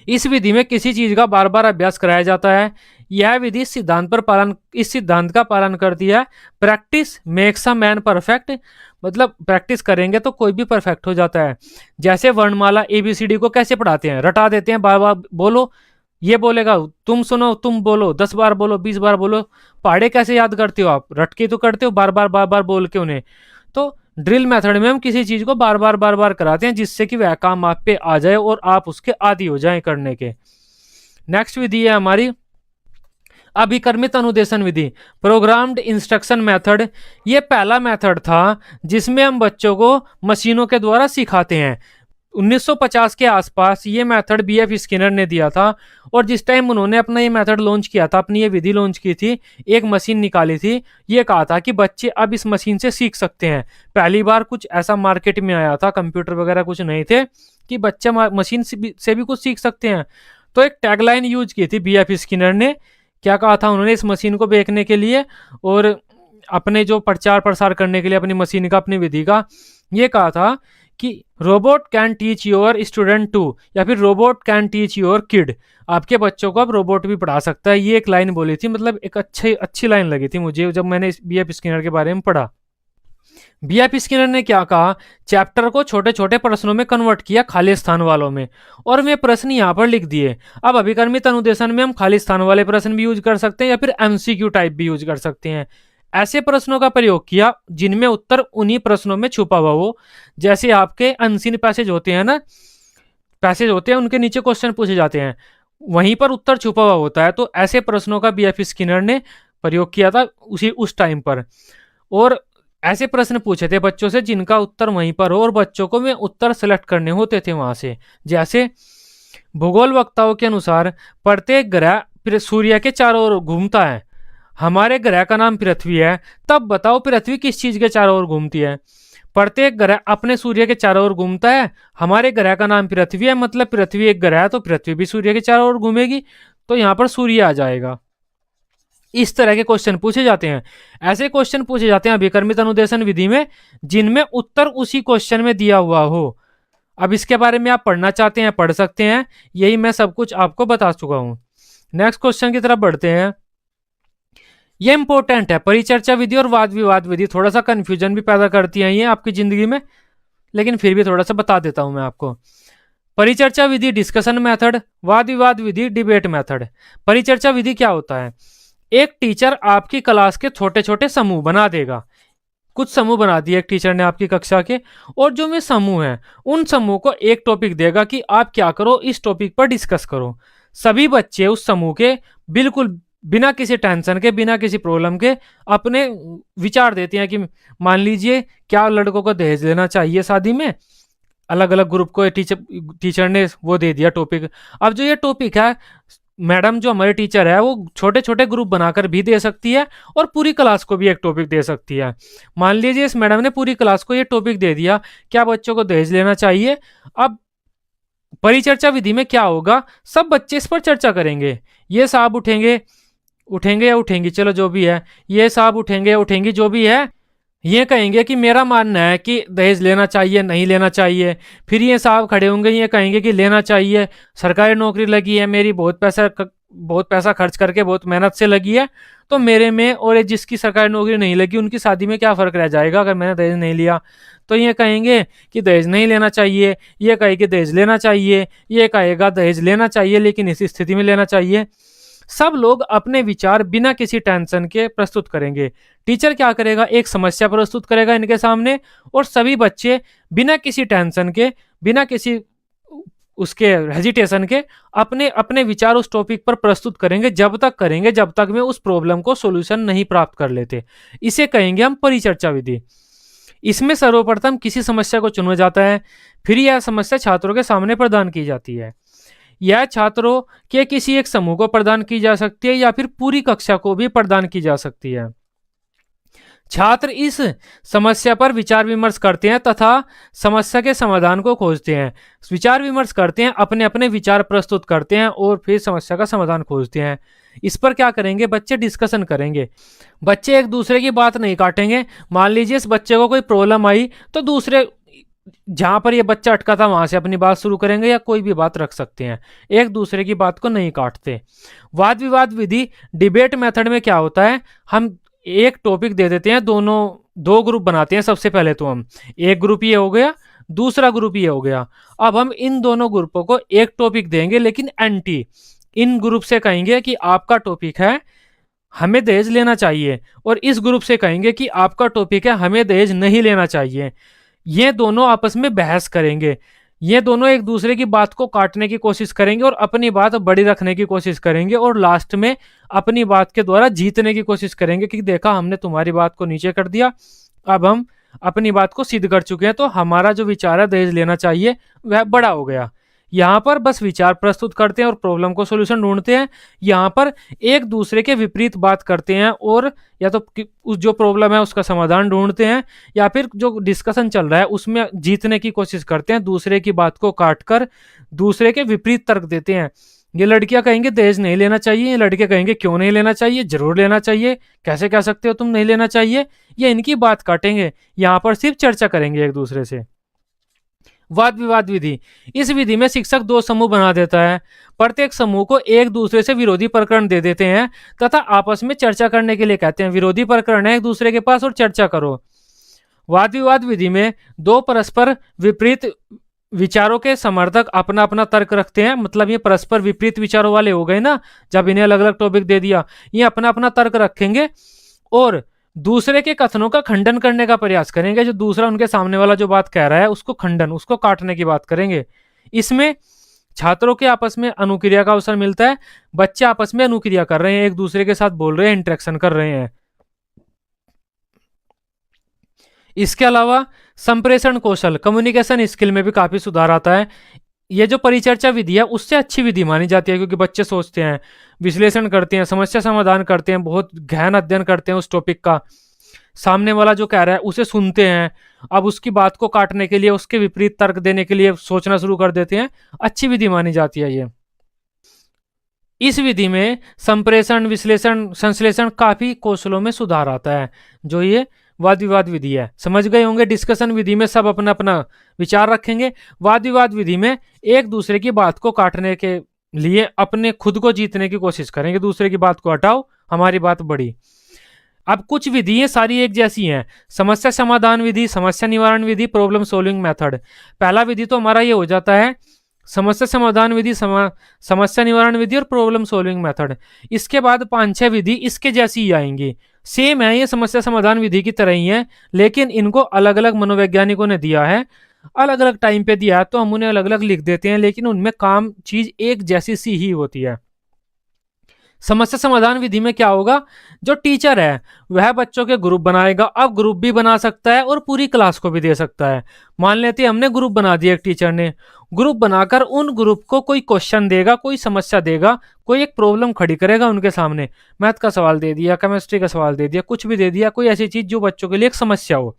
इस विधि में किसी चीज का बार बार अभ्यास कराया जाता है। यह विधि इस सिद्धांत का पालन करती है, practice makes a man perfect. मतलब प्रैक्टिस करेंगे तो कोई भी परफेक्ट हो जाता है। जैसे वर्णमाला ABCD को कैसे पढ़ाते हैं, रटा देते हैं, बार बार बोलो, ये बोलेगा तुम सुनो, तुम बोलो, 10 बार बोलो, 20 बार बोलो। पहाड़े कैसे याद करते हो आप, रट के तो करते हो, बार बार बोल के उन्हें। तो ड्रिल मेथड में हम किसी चीज को बार बार कराते हैं जिससे कि वह काम आप पे आ जाए और आप उसके आदी हो जाएं करने के। नेक्स्ट विधि है हमारी अभिकर्मित अनुदेशन विधि, प्रोग्राम्ड इंस्ट्रक्शन मेथड। ये पहला मेथड था जिसमें हम बच्चों को मशीनों के द्वारा सिखाते हैं। 1950 के आसपास ये मेथड BF स्किनर ने दिया था और जिस टाइम उन्होंने अपना ये मेथड लॉन्च किया था, अपनी ये विधि लॉन्च की थी, एक मशीन निकाली थी, ये कहा था कि बच्चे अब इस मशीन से सीख सकते हैं। पहली बार कुछ ऐसा मार्केट में आया था, कंप्यूटर वगैरह कुछ नहीं थे, कि बच्चे मशीन से भी कुछ सीख सकते हैं। तो एक टैगलाइन यूज की थी BF स्किनर ने। क्या कहा था उन्होंने इस मशीन को बेचने के लिए और अपने जो प्रचार प्रसार करने के लिए अपनी मशीन का, अपनी विधि का, ये कहा था कि robot can teach your student to, या फिर robot can teach your kid, आपके बच्चों को अब रोबोट भी पढ़ा सकता है। ये एक लाइन बोली थी, मतलब एक अच्छी लाइन लगी थी मुझे जब मैंने BF स्किनर के बारे में पढ़ा। BF स्किनर ने क्या कहा, चैप्टर को छोटे छोटे प्रश्नों में कन्वर्ट किया, खाली स्थान वालों में, और वे प्रश्न यहाँ पर लिख दिए। अब अभिकर्मित अनुदेशन में हम खाली स्थान वाले प्रश्न भी यूज कर सकते हैं या फिर MCQ टाइप भी यूज कर सकते हैं। ऐसे प्रश्नों का प्रयोग किया जिनमें उत्तर उन्हीं प्रश्नों में छुपा हुआ हो। जैसे आपके अनसीन पैसेज होते हैं ना, पैसेज होते हैं, उनके नीचे क्वेश्चन पूछे जाते हैं, वहीं पर उत्तर छुपा हुआ होता है। तो ऐसे प्रश्नों का BF स्किनर ने प्रयोग किया था उस टाइम पर, और ऐसे प्रश्न पूछे थे बच्चों से जिनका उत्तर वहीं पर हो और बच्चों को वे उत्तर सेलेक्ट करने होते थे वहां से। जैसे भूगोल वक्ताओं के अनुसार प्रत्येक ग्रह सूर्य के चारों ओर घूमता है, हमारे ग्रह का नाम पृथ्वी है, तब बताओ पृथ्वी किस चीज के चारों ओर घूमती है। प्रत्येक ग्रह अपने सूर्य के चारों ओर घूमता है, हमारे ग्रह का नाम पृथ्वी है, मतलब पृथ्वी एक ग्रह है तो पृथ्वी भी सूर्य के चारों ओर घूमेगी, तो यहाँ पर सूर्य आ जाएगा। इस तरह के क्वेश्चन पूछे जाते हैं। ऐसे क्वेश्चन पूछे जाते हैं अभिकर्मित अनुदेशन विधि में जिनमें उत्तर उसी क्वेश्चन में दिया हुआ हो। अब इसके बारे में आप पढ़ना चाहते हैं पढ़ सकते हैं, यही मैं सब कुछ आपको बता चुका हूं। नेक्स्ट क्वेश्चन की तरफ बढ़ते हैं। ये इंपॉर्टेंट है, परिचर्चा विधि और वाद विवाद विधि थोड़ा सा कंफ्यूजन भी पैदा करती है ये आपकी जिंदगी में, लेकिन फिर भी थोड़ा सा बता देता हूं मैं आपको। परिचर्चा विधि डिस्कशन मेथड, वाद विवाद विधि डिबेट मेथड। परिचर्चा विधि क्या होता है, एक टीचर आपकी क्लास के छोटे छोटे समूह बना देगा, कुछ समूह बना दिए एक टीचर ने आपकी कक्षा के, और जो में समूह हैं उन समूह को एक टॉपिक देगा कि आप क्या करो, इस टॉपिक पर डिस्कस करो। सभी बच्चे उस समूह के बिल्कुल बिना किसी टेंशन के, बिना किसी प्रॉब्लम के अपने विचार देते हैं कि मान लीजिए क्या लड़कों को दहेज लेना चाहिए शादी में, अलग अलग ग्रुप को टीचर ने वो दे दिया टॉपिक। अब जो ये टॉपिक है मैडम जो हमारी टीचर है वो छोटे छोटे ग्रुप बनाकर भी दे सकती है और पूरी क्लास को भी एक टॉपिक दे सकती है। मान लीजिए इस मैडम ने पूरी क्लास को ये टॉपिक दे दिया, क्या बच्चों को दहेज लेना चाहिए। अब परिचर्चा विधि में क्या होगा, सब बच्चे इस पर चर्चा करेंगे, ये साहब उठेंगे या उठेंगी, चलो जो भी है, ये साहब उठेंगे या उठेंगी जो भी है, ये कहेंगे कि मेरा मानना है कि दहेज लेना चाहिए नहीं लेना चाहिए। फिर ये साहब खड़े होंगे, ये कहेंगे कि लेना चाहिए, सरकारी नौकरी लगी है मेरी, बहुत पैसा खर्च करके बहुत मेहनत से लगी है, तो मेरे में और ये जिसकी सरकारी नौकरी नहीं लगी उनकी शादी में क्या फ़र्क रह जाएगा अगर मैंने दहेज नहीं लिया। तो ये कहेंगे कि दहेज नहीं लेना चाहिए, ये कहेगी दहेज लेना चाहिए, ये कहेगा दहेज लेना चाहिए लेकिन इस स्थिति में लेना चाहिए। सब लोग अपने विचार बिना किसी टेंशन के प्रस्तुत करेंगे। टीचर क्या करेगा, एक समस्या प्रस्तुत करेगा इनके सामने और सभी बच्चे बिना किसी टेंशन के, बिना किसी उसके हेजिटेशन के अपने अपने विचार उस टॉपिक पर प्रस्तुत करेंगे, जब तक में उस प्रॉब्लम को सॉल्यूशन नहीं प्राप्त कर लेते। इसे कहेंगे हम परिचर्चा विधि। इसमें सर्वप्रथम किसी समस्या को चुना जाता है, फिर यह समस्या छात्रों के सामने प्रदान की जाती है। यह छात्रों के किसी एक समूह को प्रदान की जा सकती है या फिर पूरी कक्षा को भी प्रदान की जा सकती है। छात्र इस समस्या पर विचार विमर्श करते हैं तथा समस्या के समाधान को खोजते हैं। विचार विमर्श करते हैं, अपने अपने विचार प्रस्तुत करते हैं और फिर समस्या का समाधान खोजते हैं। इस पर क्या करेंगे, बच्चे डिस्कशन करेंगे। बच्चे एक दूसरे की बात नहीं काटेंगे। मान लीजिए इस बच्चे को कोई प्रॉब्लम आई तो दूसरे जहां पर ये बच्चा अटका था वहां से अपनी बात शुरू करेंगे या कोई भी बात रख सकते हैं। एक दूसरे की बात को नहीं काटते। वाद विवाद विधि डिबेट मेथड में क्या होता है, हम एक टॉपिक दे देते हैं, दो ग्रुप बनाते हैं। सबसे पहले तो हम एक ग्रुप ये हो गया, दूसरा ग्रुप ये हो गया। अब हम इन दोनों ग्रुपों को एक टॉपिक देंगे लेकिन एंटी। इन ग्रुप से कहेंगे कि आपका टॉपिक है हमें दहेज लेना चाहिए और इस ग्रुप से कहेंगे कि आपका टॉपिक है हमें दहेज नहीं लेना चाहिए। ये दोनों आपस में बहस करेंगे। ये दोनों एक दूसरे की बात को काटने की कोशिश करेंगे और अपनी बात बड़ी रखने की कोशिश करेंगे और लास्ट में अपनी बात के द्वारा जीतने की कोशिश करेंगे कि देखा हमने तुम्हारी बात को नीचे कर दिया, अब हम अपनी बात को सिद्ध कर चुके हैं, तो हमारा जो विचार है दहेज लेना चाहिए वह बड़ा हो गया। यहाँ पर बस विचार प्रस्तुत करते हैं और प्रॉब्लम को सॉल्यूशन ढूंढते हैं। यहाँ पर एक दूसरे के विपरीत बात करते हैं और या तो उस जो प्रॉब्लम है उसका समाधान ढूंढते हैं या फिर जो डिस्कशन चल रहा है उसमें जीतने की कोशिश करते हैं, दूसरे की बात को काटकर दूसरे के विपरीत तर्क देते हैं। ये लड़कियां कहेंगे दहेज नहीं लेना चाहिए, ये लड़के कहेंगे क्यों नहीं लेना चाहिए, जरूर लेना चाहिए, कैसे कह सकते हो तुम नहीं लेना चाहिए। ये इनकी बात काटेंगे, यहाँ पर सिर्फ चर्चा करेंगे एक दूसरे से। वाद विवाद विधि, इस विधि में शिक्षक दो समूह बना देता है। प्रत्येक समूह को एक दूसरे से विरोधी प्रकरण दे देते हैं तथा आपस में चर्चा करने के लिए कहते हैं विरोधी प्रकरण है एक दूसरे के पास और चर्चा करो। वाद विवाद विधि में दो परस्पर विपरीत विचारों के समर्थक अपना अपना तर्क रखते हैं। मतलब ये परस्पर विपरीत विचारों वाले हो गए ना, जब इन्हें अलग अलग टॉपिक दे दिया, ये अपना अपना तर्क रखेंगे और दूसरे के कथनों का खंडन करने का प्रयास करेंगे। जो दूसरा उनके सामने वाला जो बात कह रहा है उसको खंडन, उसको काटने की बात करेंगे। इसमें छात्रों के आपस में अनुक्रिया का अवसर मिलता है। बच्चे आपस में अनुक्रिया कर रहे हैं, एक दूसरे के साथ बोल रहे हैं, इंटरेक्शन कर रहे हैं। इसके अलावा संप्रेषण कौशल, कम्युनिकेशन स्किल में भी काफी सुधार आता है। ये जो परिचर्चा विधि है उससे अच्छी विधि मानी जाती है क्योंकि बच्चे सोचते हैं, विश्लेषण करते हैं, समस्या समाधान करते हैं, बहुत गहन अध्ययन करते हैं उस टॉपिक का। सामने वाला जो कह रहा है उसे सुनते हैं, अब उसकी बात को काटने के लिए, उसके विपरीत तर्क देने के लिए सोचना शुरू कर देते हैं। अच्छी विधि मानी जाती है ये। इस विधि में संप्रेषण, विश्लेषण, संश्लेषण काफी कौशलों में सुधार आता है। जो ये वाद विवाद विधि है, समझ गए होंगे। डिस्कशन विधि में सब अपना अपना विचार रखेंगे। वाद विवाद विधि में एक दूसरे की बात को काटने के लिए अपने खुद को जीतने की कोशिश करेंगे, दूसरे की बात को हटाओ, हमारी बात बड़ी। अब कुछ विधियां सारी एक जैसी हैं। समस्या समाधान विधि, समस्या निवारण विधि, प्रॉब्लम सॉल्विंग मेथड। पहला विधि तो हमारा ये हो जाता है समस्या समाधान विधि, समस्या निवारण विधि और प्रॉब्लम सॉल्विंग मेथड। इसके बाद 5-6 विधि इसके जैसी ही आएंगी, सेम है, ये समस्या समाधान विधि की तरह ही है, लेकिन इनको अलग अलग मनोवैज्ञानिकों ने दिया है, अलग अलग टाइम पे दिया है, तो हम उन्हें अलग अलग लिख देते हैं, लेकिन उनमें काम चीज एक जैसी सी ही होती है। समस्या समाधान विधि में क्या होगा, जो टीचर है वह बच्चों के ग्रुप बनाएगा। अब ग्रुप भी बना सकता है और पूरी क्लास को भी दे सकता है। मान लेते हैं हमने ग्रुप बना दिया, एक टीचर ने ग्रुप बनाकर उन ग्रुप को कोई क्वेश्चन देगा, कोई समस्या देगा, कोई एक प्रॉब्लम खड़ी करेगा उनके सामने। मैथ का सवाल दे दिया, केमिस्ट्री का सवाल दे दिया, कुछ भी दे दिया, कोई ऐसी चीज जो बच्चों के लिए एक समस्या हो।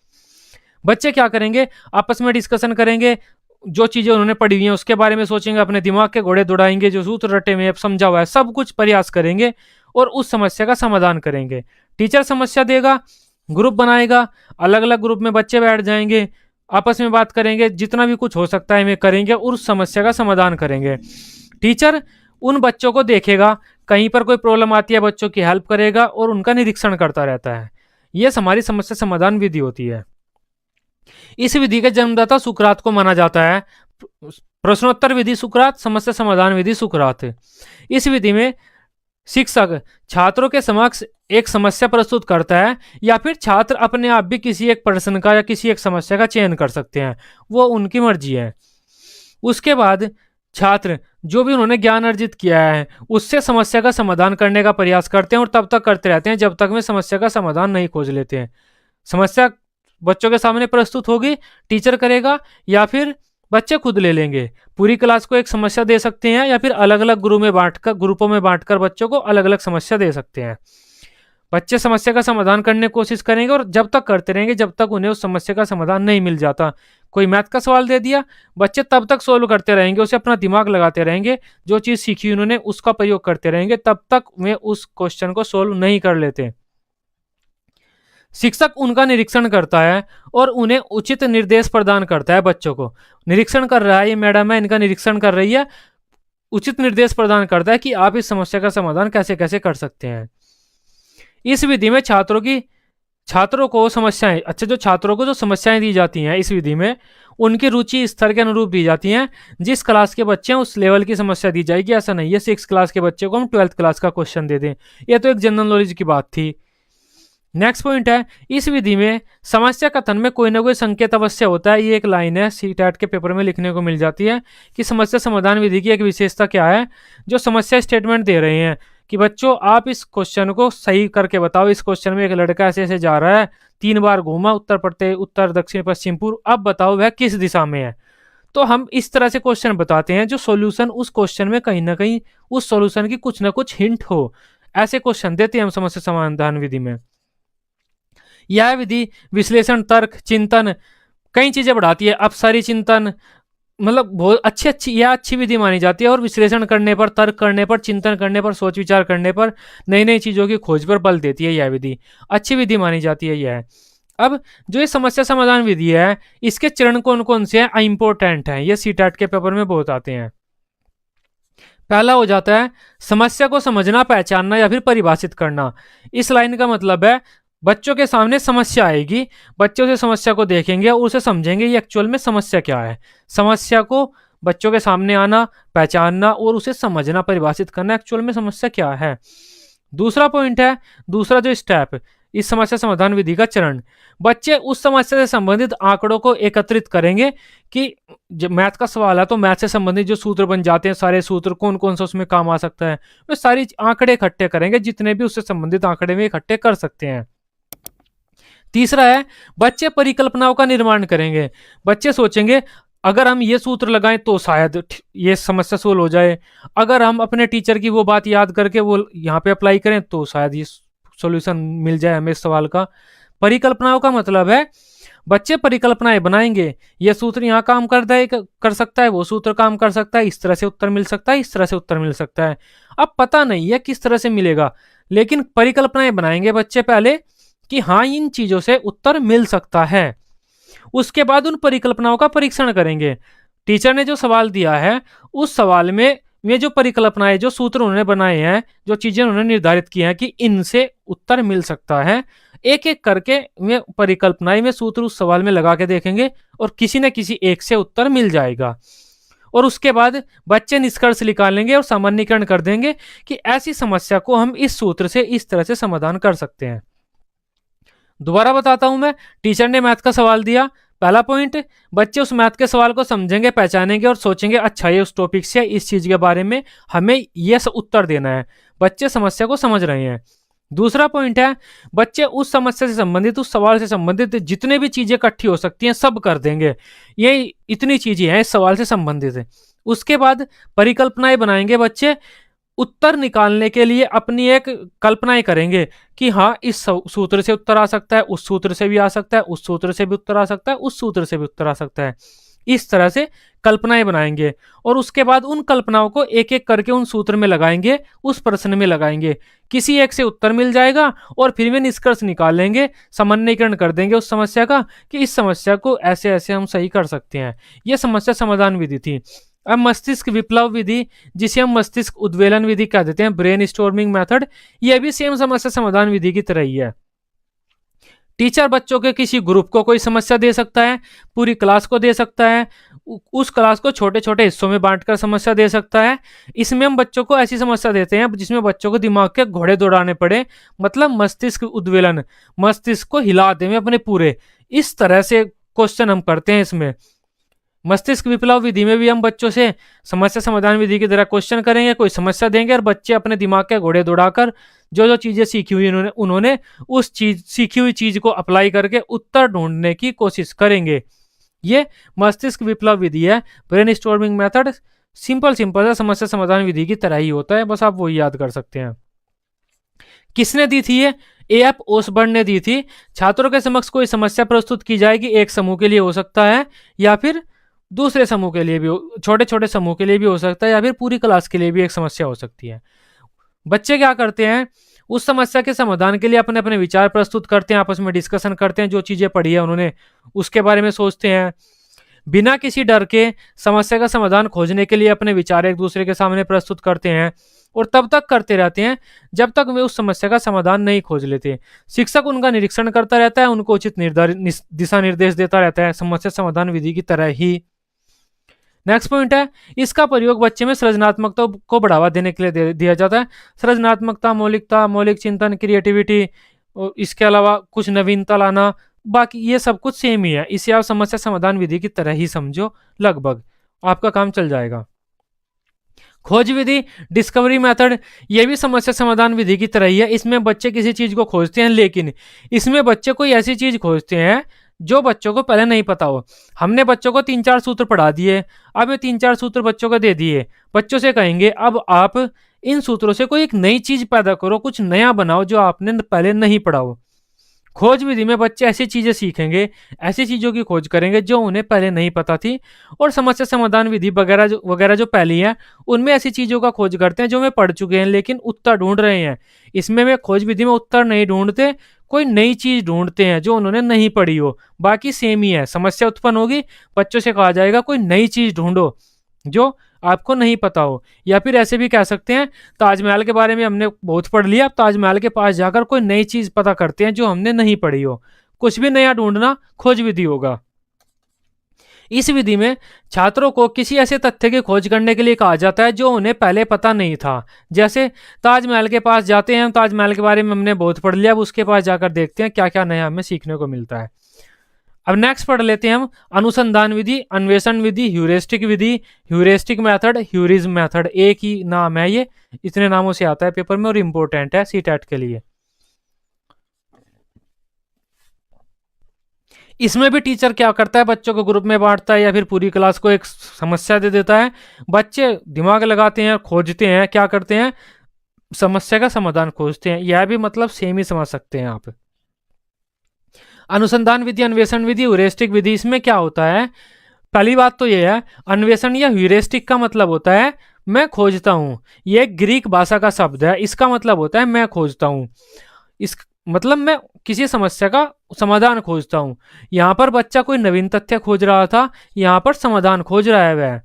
बच्चे क्या करेंगे, आपस में डिस्कशन करेंगे, जो चीजें उन्होंने पढ़ी हुई हैं उसके बारे में सोचेंगे, अपने दिमाग के घोड़े दौड़ाएंगे, जो सूत्र रटे में समझा हुआ है सब कुछ प्रयास करेंगे और उस समस्या का समाधान करेंगे। टीचर समस्या देगा, ग्रुप बनाएगा, अलग अलग ग्रुप में बच्चे बैठ जाएंगे, आपस में बात करेंगे, जितना भी कुछ हो सकता है वे करेंगे और उस समस्या का समाधान करेंगे। टीचर उन बच्चों को देखेगा, कहीं पर कोई प्रॉब्लम आती है बच्चों की हेल्प करेगा और उनका निरीक्षण करता रहता है। यह हमारी समस्या समाधान विधि होती है। इस विधि के जन्मदाता सुकरात को माना जाता है। प्रश्नोत्तर विधि सुकरात, समस्या समाधान विधि सुकरात। इस विधि में शिक्षक छात्रों के समक्ष एक समस्या प्रस्तुत करता है या फिर छात्र अपने आप भी किसी एक प्रश्न का या किसी एक समस्या का चयन कर सकते हैं, वो उनकी मर्जी है। उसके बाद छात्र जो भी उन्होंने ज्ञान अर्जित किया है उससे समस्या का समाधान करने का प्रयास करते हैं और तब तक करते रहते हैं जब तक वे समस्या का समाधान नहीं खोज लेते हैं। समस्या बच्चों के सामने प्रस्तुत होगी, टीचर करेगा या फिर बच्चे खुद ले लेंगे। पूरी क्लास को एक समस्या दे सकते हैं या फिर अलग अलग ग्रुपों में बांटकर बच्चों को अलग अलग समस्या दे सकते हैं। बच्चे समस्या का समाधान करने की कोशिश करेंगे और जब तक करते रहेंगे जब तक उन्हें उस समस्या का समाधान नहीं मिल जाता। कोई मैथ का सवाल दे दिया, बच्चे तब तक सोल्व करते रहेंगे, उसे अपना दिमाग लगाते रहेंगे, जो चीज़ सीखी उन्होंने उसका प्रयोग करते रहेंगे, तब तक वे उस क्वेश्चन को सोल्व नहीं कर लेते। शिक्षक उनका निरीक्षण करता है और उन्हें उचित निर्देश प्रदान करता है। बच्चों को निरीक्षण कर रहा है, ये मैडम है, इनका निरीक्षण कर रही है, उचित निर्देश प्रदान करता है कि आप इस समस्या का समाधान कैसे कैसे कर सकते हैं। इस विधि में छात्रों को जो समस्याएं दी जाती हैं इस विधि में उनकी रुचि स्तर के अनुरूप दी जाती हैं। जिस क्लास के बच्चे हैं उस लेवल की समस्या दी जाएगी। ऐसा नहीं है 6 क्लास के बच्चे को हम 12th क्लास का क्वेश्चन दे दें। यह तो एक जनरल नॉलेज की बात थी। नेक्स्ट पॉइंट है, इस विधि में समस्या कथन में कोई ना कोई संकेत अवश्य होता है। ये एक लाइन है, सीटेट के पेपर में लिखने को मिल जाती है कि समस्या समाधान विधि की एक विशेषता क्या है। जो समस्या स्टेटमेंट दे रहे हैं कि बच्चों आप इस क्वेश्चन को सही करके बताओ। इस क्वेश्चन में एक लड़का ऐसे ऐसे जा रहा है, 3 बार घूमा, उत्तर दक्षिण पश्चिम पूर्व, अब बताओ वह किस दिशा में है। तो हम इस तरह से क्वेश्चन बताते हैं जो सॉल्यूशन उस क्वेश्चन में कहीं ना कहीं उस सॉल्यूशन की कुछ ना कुछ हिंट हो, ऐसे क्वेश्चन देते हैं हम समस्या समाधान विधि में। यह विधि विश्लेषण, तर्क, चिंतन कई चीजें बढ़ाती है। अपसारी चिंतन मतलब बहुत अच्छी विधि मानी जाती है और विश्लेषण करने पर, तर्क करने पर, चिंतन करने पर, सोच विचार करने पर, नई नई चीजों की खोज पर बल देती है। यह विधि अच्छी विधि मानी जाती है। यह अब जो ये समस्या समाधान विधि है इसके चरण कौन कौन से हैं, इंपॉर्टेंट है, ये सीटेट के पेपर में बहुत आते हैं। पहला हो जाता है समस्या को समझना, पहचानना या फिर परिभाषित करना। इस लाइन का मतलब है बच्चों के सामने समस्या आएगी, बच्चों से समस्या को देखेंगे और उसे समझेंगे ये एक्चुअल में समस्या क्या है। समस्या को बच्चों के सामने आना, पहचानना और उसे समझना, परिभाषित करना, एक्चुअल में समस्या क्या है। दूसरा पॉइंट है, दूसरा जो स्टेप इस समस्या समाधान विधि का चरण, बच्चे उस समस्या से संबंधित आंकड़ों को एकत्रित करेंगे कि जब मैथ का सवाल है तो मैथ से संबंधित जो सूत्र बन जाते हैं, सारे सूत्र कौन कौन सा उसमें काम आ सकता है, वे सारी आंकड़े इकट्ठे करेंगे, जितने भी उससे संबंधित आंकड़े में इकट्ठे कर सकते हैं। तीसरा है बच्चे परिकल्पनाओं का निर्माण करेंगे। बच्चे सोचेंगे अगर हम ये सूत्र लगाएं तो शायद ये समस्या सोल्व हो जाए, अगर हम अपने टीचर की वो बात याद करके वो यहाँ पे अप्लाई करें तो शायद ये सॉल्यूशन मिल जाए हमें इस सवाल का। परिकल्पनाओं का मतलब है बच्चे परिकल्पनाएं बनाएंगे, ये सूत्र यहाँ काम कर सकता है, वो सूत्र काम कर सकता है, इस तरह से उत्तर मिल सकता है, इस तरह से उत्तर मिल सकता है। अब पता नहीं है किस तरह से मिलेगा, लेकिन परिकल्पनाएं बनाएंगे बच्चे पहले कि हाँ इन चीजों से उत्तर मिल सकता है। उसके बाद उन परिकल्पनाओं का परीक्षण करेंगे। टीचर ने जो सवाल दिया है उस सवाल में वे जो परिकल्पनाएं, जो सूत्र उन्होंने बनाए हैं, जो चीजें उन्होंने निर्धारित की हैं कि इनसे उत्तर मिल सकता है, एक एक करके वे परिकल्पनाएं में सूत्र उस सवाल में लगा के देखेंगे और किसी न किसी एक से उत्तर मिल जाएगा। और उसके बाद बच्चे निष्कर्ष निकालेंगे और सामान्यीकरण कर देंगे कि ऐसी समस्या को हम इस सूत्र से इस तरह से समाधान कर सकते हैं। दोबारा बताता हूं मैं, टीचर ने मैथ का सवाल दिया, पहला पॉइंट बच्चे उस मैथ के सवाल को समझेंगे, पहचानेंगे और सोचेंगे अच्छा ये उस टॉपिक से, इस चीज के बारे में हमें ये उत्तर देना है। बच्चे समस्या को समझ रहे हैं। दूसरा पॉइंट है बच्चे उस समस्या से संबंधित, उस सवाल से संबंधित जितने भी चीजें इकट्ठी हो सकती हैं सब कर देंगे, ये इतनी चीजें हैं इस सवाल से संबंधित। उसके बाद परिकल्पनाएं बनाएंगे बच्चे, उत्तर निकालने के लिए अपनी एक कल्पनाएं करेंगे कि हाँ इस सूत्र से उत्तर आ सकता है, उस सूत्र से भी आ सकता है, उस सूत्र से भी उत्तर आ सकता है, उस सूत्र से भी उत्तर आ सकता है। इस तरह से कल्पनाएं बनाएंगे और उसके बाद उन कल्पनाओं को एक एक करके उन सूत्र में लगाएंगे, उस प्रश्न में लगाएंगे, किसी एक से उत्तर मिल जाएगा और फिर वे निष्कर्ष निकाल लेंगे, सामान्यीकरण कर देंगे उस समस्या का कि इस समस्या को ऐसे ऐसे हम सही कर सकते हैं। यह समस्या समाधान विधि थी। अब मस्तिष्क विप्लव विधि, जिसे हम मस्तिष्क उद्वेलन विधि कह देते हैं, ब्रेन स्टॉर्मिंग मेथड, यह भी सेम समस्या समाधान विधि की तरह ही है। टीचर बच्चों के किसी ग्रुप को कोई समस्या दे सकता है, पूरी क्लास को दे सकता है, उस क्लास को छोटे छोटे हिस्सों में बांटकर समस्या दे सकता है। इसमें हम बच्चों को ऐसी समस्या देते हैं जिसमें बच्चों को दिमाग के घोड़े दौड़ाने पड़े, मतलब मस्तिष्क उद्वेलन, मस्तिष्क को हिला दें अपने पूरे, इस तरह से क्वेश्चन हम करते हैं इसमें। मस्तिष्क विप्लव विधि में भी हम बच्चों से समस्या समाधान विधि की तरह क्वेश्चन करेंगे, कोई समस्या देंगे और बच्चे अपने दिमाग के घोड़े दौड़ाकर जो जो चीजें सीखी हुई उन्होंने उस चीज सीखी हुई चीज को अप्लाई करके उत्तर ढूंढने की कोशिश करेंगे। ये मस्तिष्क विप्लव विधि है, brain storming method. Simple simple सा समस्या समाधान विधि की तरह ही होता है, बस आप वही याद कर सकते हैं। किसने दी थी ये? A.F. ओसबर्न ने दी थी। छात्रों के समक्ष कोई समस्या प्रस्तुत की जाएगी, एक समूह के लिए हो सकता है या फिर दूसरे समूह के लिए भी, छोटे छोटे समूह के लिए भी हो सकता है, या फिर पूरी क्लास के लिए भी एक समस्या हो सकती है। बच्चे क्या करते हैं, उस समस्या के समाधान के लिए अपने अपने विचार प्रस्तुत करते हैं, आपस में डिस्कशन करते हैं, जो चीजें पढ़ी है उन्होंने उसके बारे में सोचते हैं। बिना किसी डर के समस्या का समाधान खोजने के लिए अपने विचार एक दूसरे के सामने प्रस्तुत करते हैं और तब तक करते रहते हैं जब तक वे उस समस्या का समाधान नहीं खोज लेते। शिक्षक उनका निरीक्षण करता रहता है, उनको उचित दिशा निर्देश देता रहता है, समस्या समाधान विधि की तरह ही। नेक्स्ट पॉइंट है, इसका प्रयोग बच्चे में सृजनात्मकता को बढ़ावा देने के लिए दिया जाता है। सृजनात्मकता, मौलिकता, मौलिक चिंतन, क्रिएटिविटी, और इसके अलावा कुछ नवीनता लाना, बाकी ये सब कुछ सेम ही है। इसे आप समस्या समाधान विधि की तरह ही समझो, लगभग आपका काम चल जाएगा। खोज विधि, डिस्कवरी मेथड, ये भी समस्या समाधान विधि की तरह ही है। इसमें बच्चे किसी चीज को खोजते हैं, लेकिन इसमें बच्चे कोई ऐसी चीज खोजते हैं जो बच्चों को पहले नहीं पता हो। हमने बच्चों को 3-4 सूत्र पढ़ा दिए, अब ये 3-4 सूत्र बच्चों को दे दिए, बच्चों से कहेंगे अब आप इन सूत्रों से कोई एक नई चीज पैदा करो, कुछ नया बनाओ जो आपने पहले नहीं पढ़ा हो। खोज विधि में बच्चे ऐसी चीजें सीखेंगे, ऐसी चीजों की खोज करेंगे जो उन्हें पहले नहीं पता थी। और समस्या समाधान विधि वगैरह जो पहली है, उनमें ऐसी चीजों का खोज करते हैं जो वे पढ़ चुके हैं लेकिन उत्तर ढूंढ रहे हैं। इसमें वे खोज विधि में उत्तर नहीं ढूंढते, कोई नई चीज ढूंढते हैं जो उन्होंने नहीं पढ़ी हो। बाकी सेम ही है, समस्या उत्पन्न होगी, बच्चों से कहा जाएगा कोई नई चीज ढूंढो जो आपको नहीं पता हो। या फिर ऐसे भी कह सकते हैं, ताजमहल के बारे में हमने बहुत पढ़ लिया, अब ताजमहल के पास जाकर कोई नई चीज पता करते हैं जो हमने नहीं पढ़ी हो। कुछ भी नया ढूंढना खोज विधि होगा। इस विधि में छात्रों को किसी ऐसे तथ्य की खोज करने के लिए कहा जाता है जो उन्हें पहले पता नहीं था। जैसे ताजमहल के पास जाते हैं, ताजमहल के बारे में हमने बहुत पढ़ लिया, अब उसके पास जाकर देखते हैं क्या क्या नया हमें सीखने को मिलता है। अब नेक्स्ट पढ़ लेते हैं हम अनुसंधान विधि, अन्वेषण विधि, ह्यूरिस्टिक विधि, ह्यूरिस्टिक मेथड, ह्यूरिज्म मेथड। एक ही नाम है, ये इतने नामों से आता है पेपर में और इंपॉर्टेंट है सीटेट के लिए। इसमें भी टीचर क्या करता है, बच्चों को ग्रुप में बांटता है या फिर पूरी क्लास को एक समस्या दे देता है। बच्चे दिमाग लगाते हैं, खोजते हैं, क्या करते हैं, समस्या का समाधान खोजते हैं। यह भी मतलब सेम ही समझ सकते हैं आप। अनुसंधान विधि, अन्वेषण विधि, ह्यूरिस्टिक विधि, इसमें क्या होता है, पहली बात तो यह है, अन्वेषण या ह्यूरिस्टिक का मतलब होता है मैं खोजता हूं। यह ग्रीक भाषा का शब्द है, इसका मतलब होता है मैं खोजता हूं। इस मतलब मैं किसी समस्या का समाधान खोजता हूं। यहां पर बच्चा कोई नवीन तथ्य खोज रहा था, यहां पर समाधान खोज रहा है वह।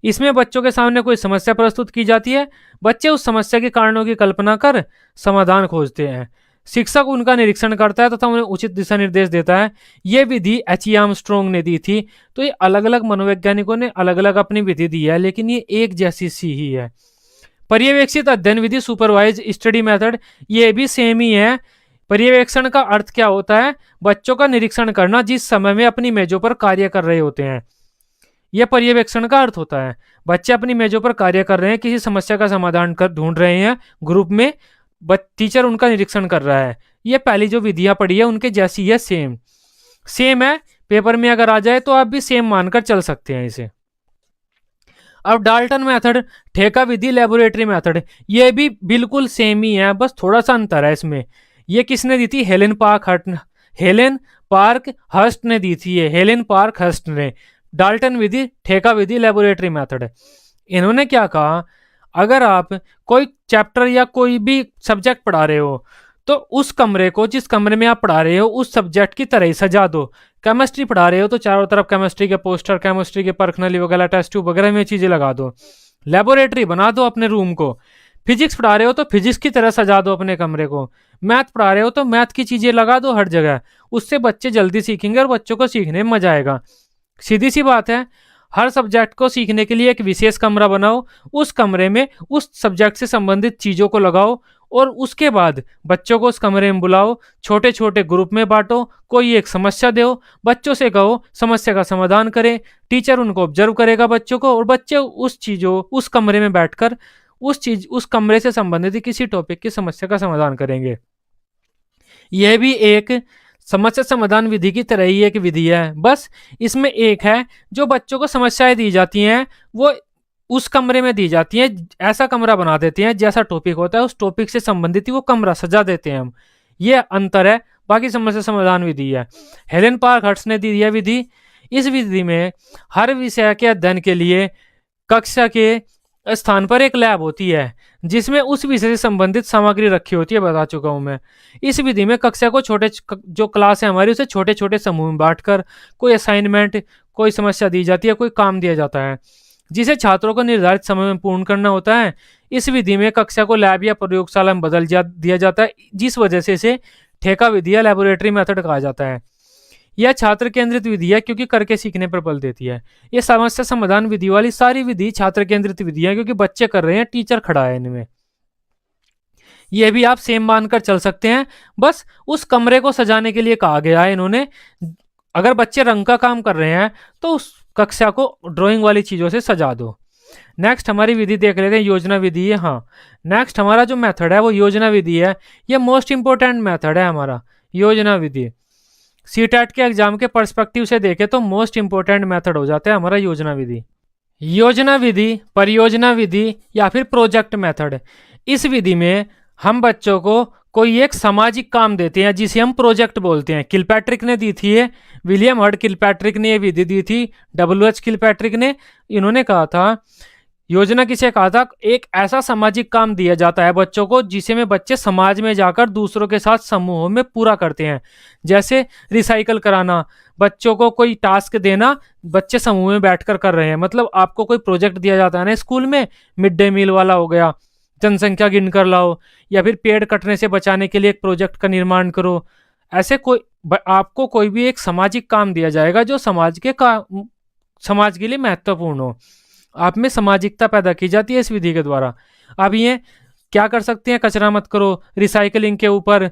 इसमें बच्चों के सामने कोई समस्या प्रस्तुत की जाती है, बच्चे उस समस्या के कारणों की कल्पना कर समाधान खोजते हैं। शिक्षक उनका निरीक्षण करता है तथा उन्हें उचित दिशा निर्देश देता है। यह विधि H.E. आर्मस्ट्रॉन्ग ने दी थी। तो ये अलग अलग मनोवैज्ञानिकों ने अलग अलग अपनी विधि दी है, लेकिन ये एक जैसी सी ही है। पर्यवेक्षित अध्ययन विधि, सुपरवाइज स्टडी मेथड, ये भी सेम ही है। पर्यवेक्षण का अर्थ क्या होता है, बच्चों का निरीक्षण करना जिस समय में अपनी मेजों पर कार्य कर रहे होते हैं, यह पर्यवेक्षण का अर्थ होता है। बच्चे अपनी मेजों पर कार्य कर रहे हैं, किसी समस्या का समाधान कर ढूंढ रहे हैं ग्रुप में, टीचर उनका निरीक्षण कर रहा है। ये पहली जो विधियां पढ़ी है उनके जैसी है, सेम है। पेपर में अगर आ जाए तो आप भी सेम मानकर चल सकते हैं इसे। अब डाल्टन मेथड, ठेका विधि, लेबोरेटरी मेथड, ये भी बिल्कुल सेम ही है, बस थोड़ा सा अंतर है इसमें। ये किसने दी थी, हेलेन पार्क हर्स्ट ने दी थी। ये हेलेन पार्क हर्स्ट ने। डाल्टन विधि, ठेका विधि, लेबोरेटरी मेथड। इन्होंने क्या कहा, अगर आप कोई चैप्टर या कोई भी सब्जेक्ट पढ़ा रहे हो तो उस कमरे को, जिस कमरे में आप पढ़ा रहे हो, उस सब्जेक्ट की तरह ही सजा दो। केमिस्ट्री पढ़ा रहे हो तो चारों तरफ केमिस्ट्री के पोस्टर, केमिस्ट्री के परखनली वगैरह, टेस्ट ट्यूब वगैरह में चीज़ें लगा दो। लेबोरेटरी बना दो अपने रूम को। फिजिक्स पढ़ा रहे हो तो फिजिक्स की तरह सजा दो अपने कमरे को। मैथ पढ़ा रहे हो तो मैथ की चीज़ें लगा दो हर जगह। उससे बच्चे जल्दी सीखेंगे और बच्चों को सीखने में मजा आएगा। सीधी सी बात है, हर सब्जेक्ट को सीखने के लिए एक विशेष कमरा बनाओ, उस कमरे में उस सब्जेक्ट से संबंधित चीज़ों को लगाओ और उसके बाद बच्चों को उस कमरे में बुलाओ, छोटे छोटे ग्रुप में बांटो, कोई एक समस्या दो, बच्चों से कहो समस्या का समाधान करें। टीचर उनको ऑब्जर्व करेगा बच्चों को, और बच्चे उस कमरे में बैठकर उस कमरे से संबंधित किसी टॉपिक की समस्या का समाधान करेंगे। यह भी एक समस्या समाधान विधि की तरह ही एक विधि है, बस इसमें एक है, जो बच्चों को समस्याएं दी जाती हैं वो उस कमरे में दी जाती हैं। ऐसा कमरा बना देते हैं, जैसा टॉपिक होता है उस टॉपिक से संबंधित ही वो कमरा सजा देते हैं हम। ये अंतर है, बाकी समस्या समाधान विधि है। हेलेन पार्कहर्स्ट ने दी यह विधि। इस विधि में हर विषय के अध्ययन के लिए कक्षा के स्थान पर एक लैब होती है, जिसमें उस विषय से संबंधित सामग्री रखी होती है, बता चुका हूं मैं। इस विधि में कक्षा को जो क्लास है हमारी, उसे छोटे छोटे समूह में बांटकर कोई असाइनमेंट, कोई समस्या दी जाती है, कोई काम दिया जाता है, जिसे छात्रों को निर्धारित समय में पूर्ण करना होता है। इस विधि में कक्षा को लैब या प्रयोगशाला में दिया जाता है, जिस वजह से इसे ठेका विधि या लेबोरेटरी मेथड कहा जाता है। यह छात्र केंद्रित विधि है, क्योंकि करके सीखने पर बल देती है। ये समस्या समाधान विधि वाली सारी विधि छात्र केंद्रित विधि है, क्योंकि बच्चे कर रहे हैं, टीचर खड़ा है इनमें। यह भी आप सेम मानकर चल सकते हैं, बस उस कमरे को सजाने के लिए कहा गया है इन्होंने। अगर बच्चे रंग का काम कर रहे हैं तो उस कक्षा को ड्राइंग वाली चीजों से सजा दो। नेक्स्ट हमारी विधि देख लेते हैं, योजना विधि है। हाँ, नेक्स्ट हमारा जो मेथड है वो योजना विधि है। यह मोस्ट इंपोर्टेंट मेथड है हमारा, योजना विधि। सीटेट के एग्जाम के पर्सपेक्टिव से देखें तो मोस्ट इंपोर्टेंट मेथड हो जाता है हमारा योजना विधि। योजना विधि, परियोजना विधि या फिर प्रोजेक्ट मेथड। इस विधि में हम बच्चों को कोई एक सामाजिक काम देते हैं, जिसे हम प्रोजेक्ट बोलते हैं। किलपैट्रिक ने दी थी ये, विलियम हर्ड किलपैट्रिक ने ये विधि दी थी, WH किलपैट्रिक ने। इन्होंने कहा था, योजना किसे कहा था, एक ऐसा सामाजिक काम दिया जाता है बच्चों को, जिसे में बच्चे समाज में जाकर दूसरों के साथ समूहों में पूरा करते हैं। जैसे रिसाइकल कराना, बच्चों को कोई टास्क देना, बच्चे समूह में बैठकर कर रहे हैं। मतलब आपको कोई प्रोजेक्ट दिया जाता है ना स्कूल में, मिड डे मील वाला हो गया, जनसंख्या गिनकर लाओ, या फिर पेड़ कटने से बचाने के लिए एक प्रोजेक्ट का निर्माण करो। ऐसे आपको कोई भी एक सामाजिक काम दिया जाएगा जो समाज के लिए महत्वपूर्ण हो। आप में सामाजिकता पैदा की जाती है इस विधि के द्वारा। अब ये क्या कर सकते हैं, कचरा मत करो, रिसाइकलिंग के ऊपर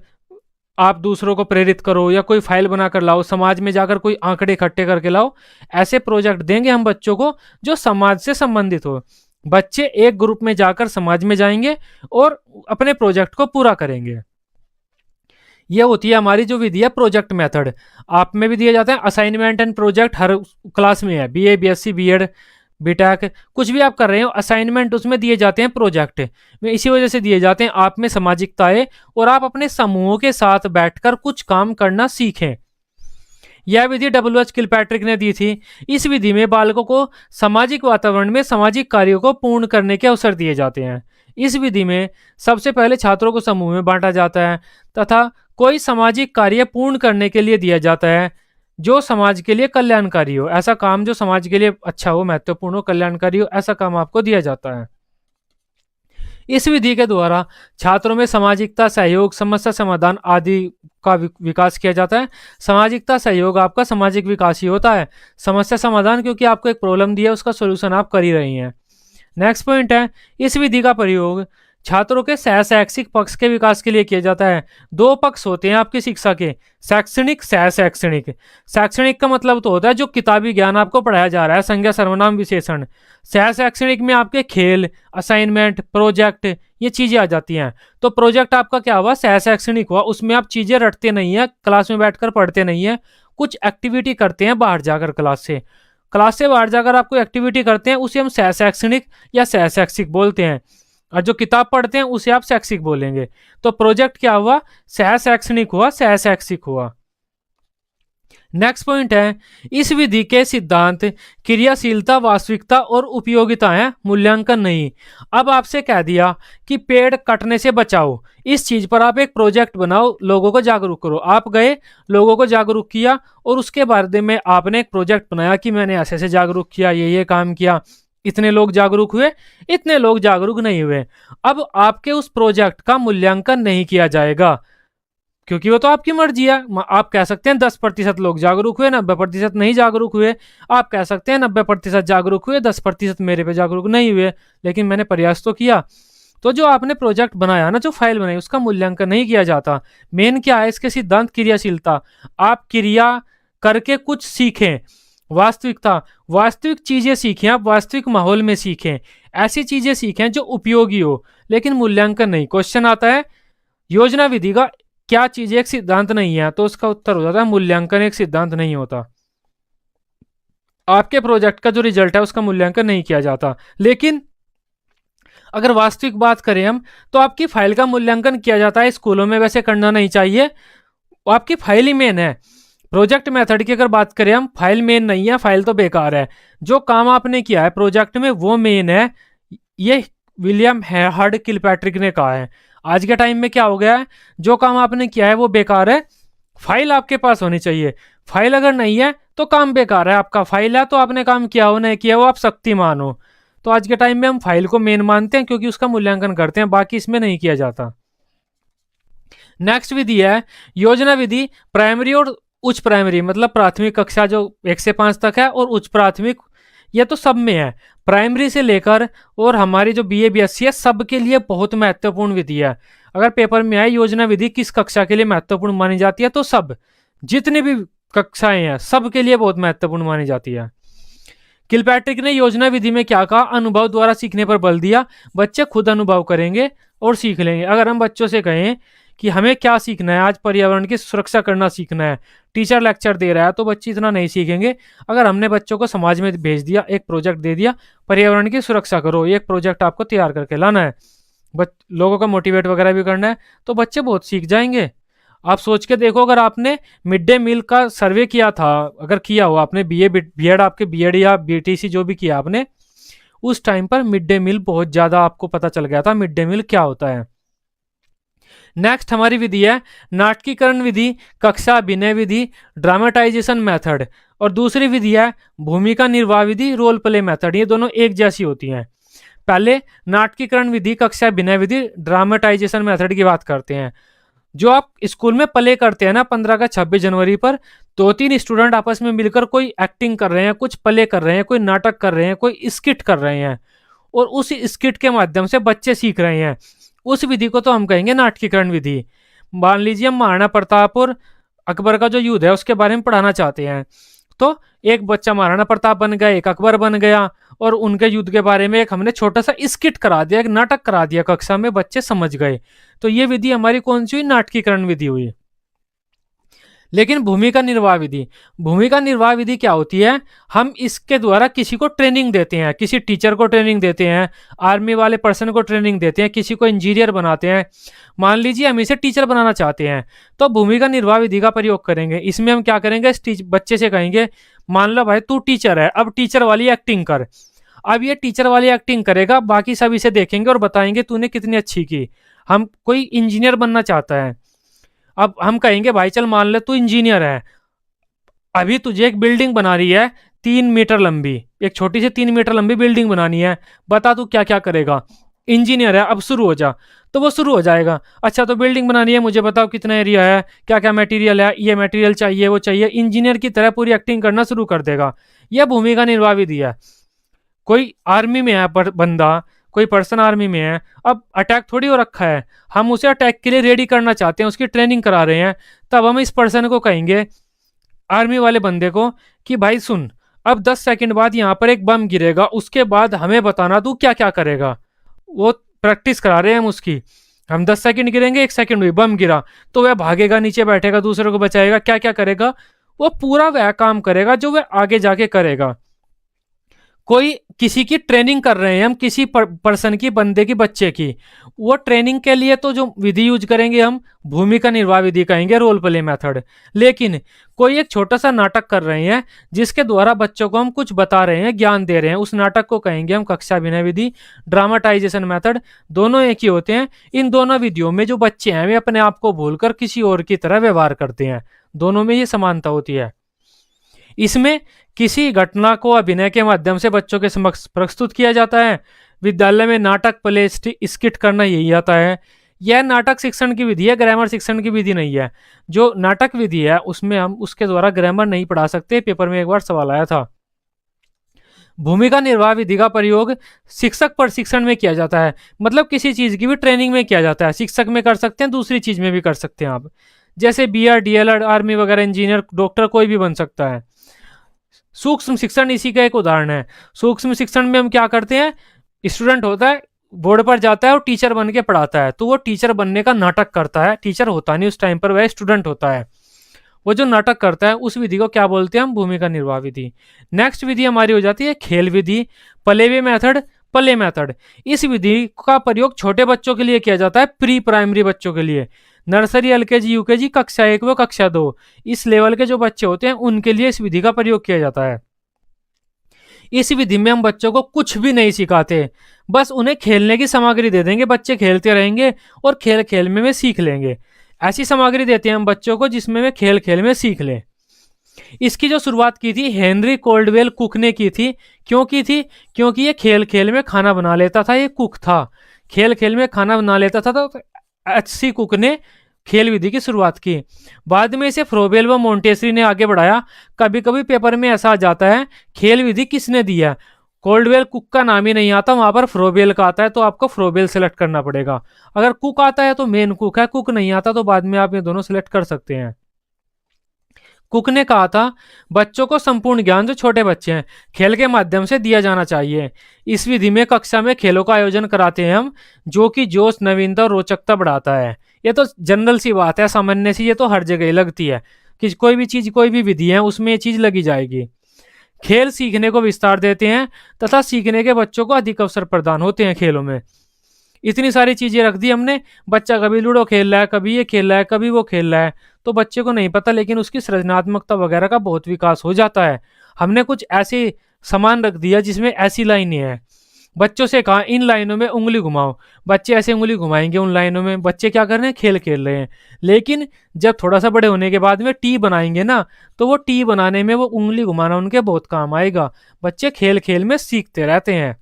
आप दूसरों को प्रेरित करो, या कोई फाइल बनाकर लाओ, समाज में जाकर कोई आंकड़े इकट्ठे करके लाओ। ऐसे प्रोजेक्ट देंगे हम बच्चों को जो समाज से संबंधित हो। बच्चे एक ग्रुप में जाकर समाज में जाएंगे और अपने प्रोजेक्ट को पूरा करेंगे। यह होती है हमारी जो विधि है प्रोजेक्ट मेथड। आप में भी दिया जाता है assignment and project, her class में है, BA BSc BEd बीटेक कुछ भी आप कर रहे हो, असाइनमेंट उसमें दिए जाते हैं, प्रोजेक्ट में इसी वजह से दिए जाते हैं आप में सामाजिकता है और आप अपने समूहों के साथ बैठकर कुछ काम करना सीखें। यह विधि WH किलपैट्रिक ने दी थी। इस विधि में बालकों को सामाजिक वातावरण में सामाजिक कार्यों को पूर्ण करने के अवसर दिए जाते हैं। इस विधि में सबसे पहले छात्रों को समूह में बांटा जाता है तथा कोई सामाजिक कार्य पूर्ण करने के लिए दिया जाता है जो समाज के लिए कल्याणकारी हो। ऐसा काम जो समाज के लिए अच्छा हो, महत्वपूर्ण हो, कल्याणकारी हो, ऐसा काम आपको दिया जाता है। इस विधि के द्वारा छात्रों में सामाजिकता, सहयोग, समस्या समाधान आदि का विकास किया जाता है। सामाजिकता, सहयोग आपका सामाजिक विकास ही होता है। समस्या समाधान क्योंकि आपको एक प्रॉब्लम दी है, उसका सॉल्यूशन आप कर ही रही हैं। नेक्स्ट पॉइंट है, इस विधि का प्रयोग छात्रों के सहशैक्षिक पक्ष के विकास के लिए किया जाता है। दो पक्ष होते हैं आपकी शिक्षा के, शैक्षणिक, सहशैक्षणिक। शैक्षणिक का मतलब तो होता है जो किताबी ज्ञान आपको पढ़ाया जा रहा है, संज्ञा, सर्वनाम, विशेषण। सहशैक्षणिक में आपके खेल, असाइनमेंट, प्रोजेक्ट, ये चीजें आ जाती हैं। तो प्रोजेक्ट आपका क्या हुआ, सहशैक्षणिक हुआ। उसमें आप चीजें रटते नहीं है, क्लास में बैठकर पढ़ते नहीं है, कुछ एक्टिविटी करते हैं बाहर जाकर। क्लास से बाहर जाकर आपको एक्टिविटी करते हैं, उसे हम सहशैक्षणिक या सहशैक्षिक बोलते हैं। और जो किताब पढ़ते हैं उसे आप शैक्षिक बोलेंगे। तो प्रोजेक्ट क्या हुआ, सहशैक्षणिक हुआ, सहशैक्षिक हुआ। नेक्स्ट पॉइंट है, इस विधि के सिद्धांत क्रियाशीलता, वास्तविकता और उपयोगिता है, मूल्यांकन नहीं। अब आपसे कह दिया कि पेड़ कटने से बचाओ, इस चीज पर आप एक प्रोजेक्ट बनाओ, लोगों को जागरूक करो। आप गए, लोगों को जागरूक किया और उसके बारे में आपने एक प्रोजेक्ट बनाया कि मैंने ऐसे ऐसे जागरूक किया, ये काम किया, इतने लोग जागरूक हुए, इतने लोग जागरूक नहीं हुए। अब आपके उस प्रोजेक्ट का मूल्यांकन नहीं किया जाएगा, क्योंकि वो तो आपकी मर्जी है। आप कह सकते हैं 10% लोग जागरूक हुए, 90% नहीं जागरूक हुए। आप कह सकते हैं 90% जागरूक हुए, 10% मेरे पे जागरूक नहीं हुए, लेकिन मैंने प्रयास तो किया। तो जो आपने प्रोजेक्ट बनाया ना, जो फाइल बनाई, उसका मूल्यांकन नहीं किया जाता। मेन क्या है इसके सिद्धांत, क्रियाशीलता। आप क्रिया करके कुछ सीखें। वास्तविकता, वास्तविक चीजें सीखें, आप वास्तविक माहौल में सीखें, ऐसी चीजें सीखें जो उपयोगी हो, लेकिन मूल्यांकन नहीं। क्वेश्चन आता है योजना विधि का क्या चीज एक सिद्धांत नहीं है, तो उसका उत्तर हो जाता है मूल्यांकन एक सिद्धांत नहीं होता। आपके प्रोजेक्ट का जो रिजल्ट है उसका मूल्यांकन नहीं किया जाता। लेकिन अगर वास्तविक बात करें हम, तो आपकी फाइल का मूल्यांकन किया जाता है। स्कूलों में वैसे करना नहीं चाहिए, आपकी फाइल ही मेन है। प्रोजेक्ट मेथड की अगर बात करें हम, फाइल मेन नहीं है, फाइल तो बेकार है। जो काम आपने किया है प्रोजेक्ट में वो मेन है। ये विलियम हार्ड किलपैट्रिक ने कहा है। आज के टाइम में क्या हो गया है, जो काम आपने किया है वो बेकार है, फाइल आपके पास होनी चाहिए। फाइल अगर नहीं है तो काम बेकार है आपका। फाइल है तो आपने काम किया हो, नहीं किया हो आप शक्तिमान हो। तो आज के टाइम में हम फाइल को मेन मानते हैं, क्योंकि उसका मूल्यांकन करते हैं, बाकी इसमें नहीं किया जाता। नेक्स्ट विधि है योजना विधि। प्राइमरी और उच्च प्राइमरी, मतलब प्राथमिक कक्षा जो 1 से 5 तक है, और उच्च प्राथमिक, ये तो सब में है। प्राइमरी से लेकर और हमारी जो बीए बीएससी है, सब के लिए बहुत महत्वपूर्ण विधि है। अगर पेपर में आए योजना विधि किस कक्षा के लिए महत्वपूर्ण मानी जाती है, तो सब, जितनी भी कक्षाएं हैं सब के लिए बहुत महत्वपूर्ण मानी जाती है। किलपैट्रिक ने योजना विधि में क्या कहा, अनुभव द्वारा सीखने पर बल दिया। बच्चे खुद अनुभव करेंगे और सीख लेंगे। अगर हम बच्चों से कहें कि हमें क्या सीखना है, आज पर्यावरण की सुरक्षा करना सीखना है, टीचर लेक्चर दे रहा है, तो बच्चे इतना नहीं सीखेंगे। अगर हमने बच्चों को समाज में भेज दिया, एक प्रोजेक्ट दे दिया, पर्यावरण की सुरक्षा करो, एक प्रोजेक्ट आपको तैयार करके लाना है, लोगों को मोटिवेट वगैरह भी करना है, तो बच्चे बहुत सीख जाएंगे। आप सोच के देखो, अगर आपने मिड डे मील का सर्वे किया था, अगर किया हो आपने, बीएड आपके बीएड या बीटीसी जो भी किया आपने, उस टाइम पर मिड डे मील बहुत ज्यादा आपको पता चल गया था मिड डे मील क्या होता है। नेक्स्ट हमारी विधि है नाटकीकरण विधि, कक्षा अभिनय विधि, ड्रामेटाइजेशन मेथड। और दूसरी विधि है भूमिका निर्वाह विधि, रोल प्ले मेथड। ये दोनों एक जैसी होती हैं। पहले नाटकीकरण विधि, कक्षा अभिनय विधि, ड्रामेटाइजेशन मेथड की बात करते हैं। जो आप स्कूल में प्ले करते हैं ना 15 का 26 जनवरी पर, 2-3 स्टूडेंट आपस में मिलकर कोई एक्टिंग कर रहे हैं, कुछ प्ले कर रहे हैं, कोई नाटक कर रहे हैं, कोई स्किट कर रहे हैं, और उस स्किट के माध्यम से बच्चे सीख रहे हैं, उस विधि को तो हम कहेंगे नाटकीकरण विधि। मान लीजिए हम महाराणा प्रताप और अकबर का जो युद्ध है उसके बारे में पढ़ाना चाहते हैं, तो एक बच्चा महाराणा प्रताप बन गया, एक अकबर बन गया, और उनके युद्ध के बारे में एक हमने छोटा सा स्किट करा दिया, एक नाटक करा दिया कक्षा में, बच्चे समझ गए। तो ये विधि हमारी कौन सी हुई, नाटकीकरण विधि हुई। लेकिन भूमिका निर्वाह विधि, भूमिका निर्वाह विधि क्या होती है, हम इसके द्वारा किसी को ट्रेनिंग देते हैं, किसी टीचर को ट्रेनिंग देते हैं, आर्मी वाले पर्सन को ट्रेनिंग देते हैं, किसी को इंजीनियर बनाते हैं। मान लीजिए हम इसे टीचर बनाना चाहते हैं, तो भूमिका निर्वाह विधि का प्रयोग करेंगे। इसमें हम क्या करेंगे, इस बच्चे से कहेंगे मान लो भाई तू टीचर है, अब टीचर वाली एक्टिंग कर। अब ये टीचर वाली एक्टिंग करेगा, बाकी सब इसे देखेंगे और बताएंगे तूने कितनी अच्छी की। हम कोई इंजीनियर बनना चाहता है, अब हम कहेंगे भाई चल मान ले तू इंजीनियर है, अभी तुझे एक बिल्डिंग बना रही है 3 मीटर लंबी, एक छोटी सी 3 मीटर लंबी बिल्डिंग बनानी है, बता तू क्या क्या करेगा। इंजीनियर है, अब शुरू हो जा, तो वो शुरू हो जाएगा। अच्छा तो बिल्डिंग बनानी है, मुझे बताओ कितना एरिया है, क्या क्या मटेरियल है, ये मटेरियल चाहिए, वो चाहिए। इंजीनियर की तरह पूरी एक्टिंग करना शुरू कर देगा। यह भूमिका निर्वाह विधि है। कोई आर्मी में है बंदा, कोई पर्सन आर्मी में है, अब अटैक थोड़ी हो रखा है, हम उसे अटैक के लिए रेडी करना चाहते हैं, उसकी ट्रेनिंग करा रहे हैं, तब हम इस पर्सन को कहेंगे, आर्मी वाले बंदे को, कि भाई सुन, अब 10 सेकंड बाद यहाँ पर एक बम गिरेगा, उसके बाद हमें बताना तू क्या क्या करेगा। वो प्रैक्टिस करा रहे हैं हम उसकी। हम 10 सेकंड गिरेंगे, 1 सेकंड हुई, बम गिरा, तो वह भागेगा, नीचे बैठेगा, दूसरे को बचाएगा, क्या क्या करेगा, वो पूरा वह काम करेगा जो वह आगे जाके करेगा। कोई किसी की ट्रेनिंग कर रहे हैं हम, किसी पर्सन की, बंदे की, बच्चे की, वो ट्रेनिंग के लिए तो जो विधि यूज करेंगे हम भूमिका निर्वाह विधि कहेंगे, रोल प्ले मेथड। लेकिन कोई एक छोटा सा नाटक कर रहे हैं जिसके द्वारा बच्चों को हम कुछ बता रहे हैं, ज्ञान दे रहे हैं, उस नाटक को कहेंगे हम कक्षा अभिनय विधि, ड्रामाटाइजेशन मेथड। दोनों एक ही होते हैं। इन दोनों विधियों में जो बच्चे हैं वे अपने आप को भूलकर किसी और की तरह व्यवहार करते हैं। दोनों में ये समानता होती है। इसमें किसी घटना को अभिनय के माध्यम से बच्चों के समक्ष प्रस्तुत किया जाता है। विद्यालय में नाटक, प्ले, स्किट करना यही आता है। यह नाटक शिक्षण की विधि है, ग्रामर शिक्षण की विधि नहीं है। जो नाटक विधि है उसमें हम उसके द्वारा ग्रामर नहीं पढ़ा सकते। पेपर में एक बार सवाल आया था। भूमिका निर्वाह विधि का प्रयोग शिक्षक प्रशिक्षण में किया जाता है, मतलब किसी चीज की भी ट्रेनिंग में किया जाता है। शिक्षक में कर सकते हैं, दूसरी चीज में भी कर सकते हैं आप, जैसे बीआर, डीएलएड, आर्मी वगैरह, इंजीनियर, डॉक्टर, कोई भी बन सकता है। सूक्ष्म शिक्षण इसी का एक उदाहरण है। सूक्ष्म शिक्षण में हम क्या करते हैं, स्टूडेंट होता है, बोर्ड पर जाता है और टीचर बन के पढ़ाता है, तो वो टीचर बनने का नाटक करता है। टीचर होता नहीं उस टाइम पर, वह स्टूडेंट होता है। वो जो नाटक करता है उस विधि को क्या बोलते हैं हम, भूमिका निर्वाह विधि। नेक्स्ट विधि हमारी हो जाती है खेल विधि, प्लेवे मेथड, प्ले मेथड। इस विधि का प्रयोग छोटे बच्चों के लिए किया जाता है, प्री प्राइमरी बच्चों के लिए, नर्सरी, एलकेजी, यूकेजी, कक्षा 1 व कक्षा 2, इस लेवल के जो बच्चे होते हैं उनके लिए इस विधि का प्रयोग किया जाता है। इस विधि में हम बच्चों को कुछ भी नहीं सिखाते, बस उन्हें खेलने की सामग्री दे देंगे, बच्चे खेलते रहेंगे और खेल खेल में वे सीख लेंगे। ऐसी सामग्री देते हैं हम बच्चों को जिसमें वे खेल खेल में सीख लें। इसकी जो शुरुआत की थी हेनरी कोल्डवेल कुक ने की थी। क्यों की थी? क्योंकि ये खेल खेल में खाना बना लेता था, ये कुक था, खेल खेल में खाना बना लेता था, तो एच.सी. कुक ने खेल विधि की शुरुआत की। बाद में इसे फ्रोबेल व मोंटेसरी ने आगे बढ़ाया। कभी कभी पेपर में ऐसा आ जाता है खेल विधि किसने दिया, कोल्डवेल कुक का नाम ही नहीं आता, वहां पर फ्रोबेल का आता है, तो आपको फ्रोबेल सेलेक्ट करना पड़ेगा। अगर कुक आता है तो मेन कुक है, कुक नहीं आता तो बाद में आप ये दोनों सिलेक्ट कर सकते हैं। कुक ने कहा था बच्चों को संपूर्ण ज्ञान जो छोटे बच्चे हैं खेल के माध्यम से दिया जाना चाहिए। इस विधि में कक्षा में खेलों का आयोजन कराते हैं हम, जो कि जोश, नवीनता और रोचकता बढ़ाता है। ये तो जनरल सी बात है, सामान्य सी, ये तो हर जगह ही लगती है कि कोई भी चीज, कोई भी विधि है उसमें ये चीज लगी जाएगी। खेल सीखने को विस्तार देते हैं तथा सीखने के बच्चों को अधिक अवसर प्रदान होते हैं खेलों में। इतनी सारी चीजें रख दी हमने, बच्चा कभी लूडो खेल रहा है, कभी ये खेल रहा है, कभी वो खेल रहा है, तो बच्चे को नहीं पता, लेकिन उसकी सृजनात्मकता वगैरह का बहुत विकास हो जाता है। हमने कुछ ऐसे सामान रख दिया जिसमें ऐसी लाइनें हैं, बच्चों से कहा इन लाइनों में उंगली घुमाओ, बच्चे ऐसे उंगली घुमाएंगे उन लाइनों में, बच्चे क्या कर रहे हैं, खेल खेल रहे हैं। लेकिन जब थोड़ा सा बड़े होने के बाद में टी बनाएंगे ना, तो वो टी बनाने में वो उंगली घुमाना उनके बहुत काम आएगा। बच्चे खेल खेल में सीखते रहते हैं।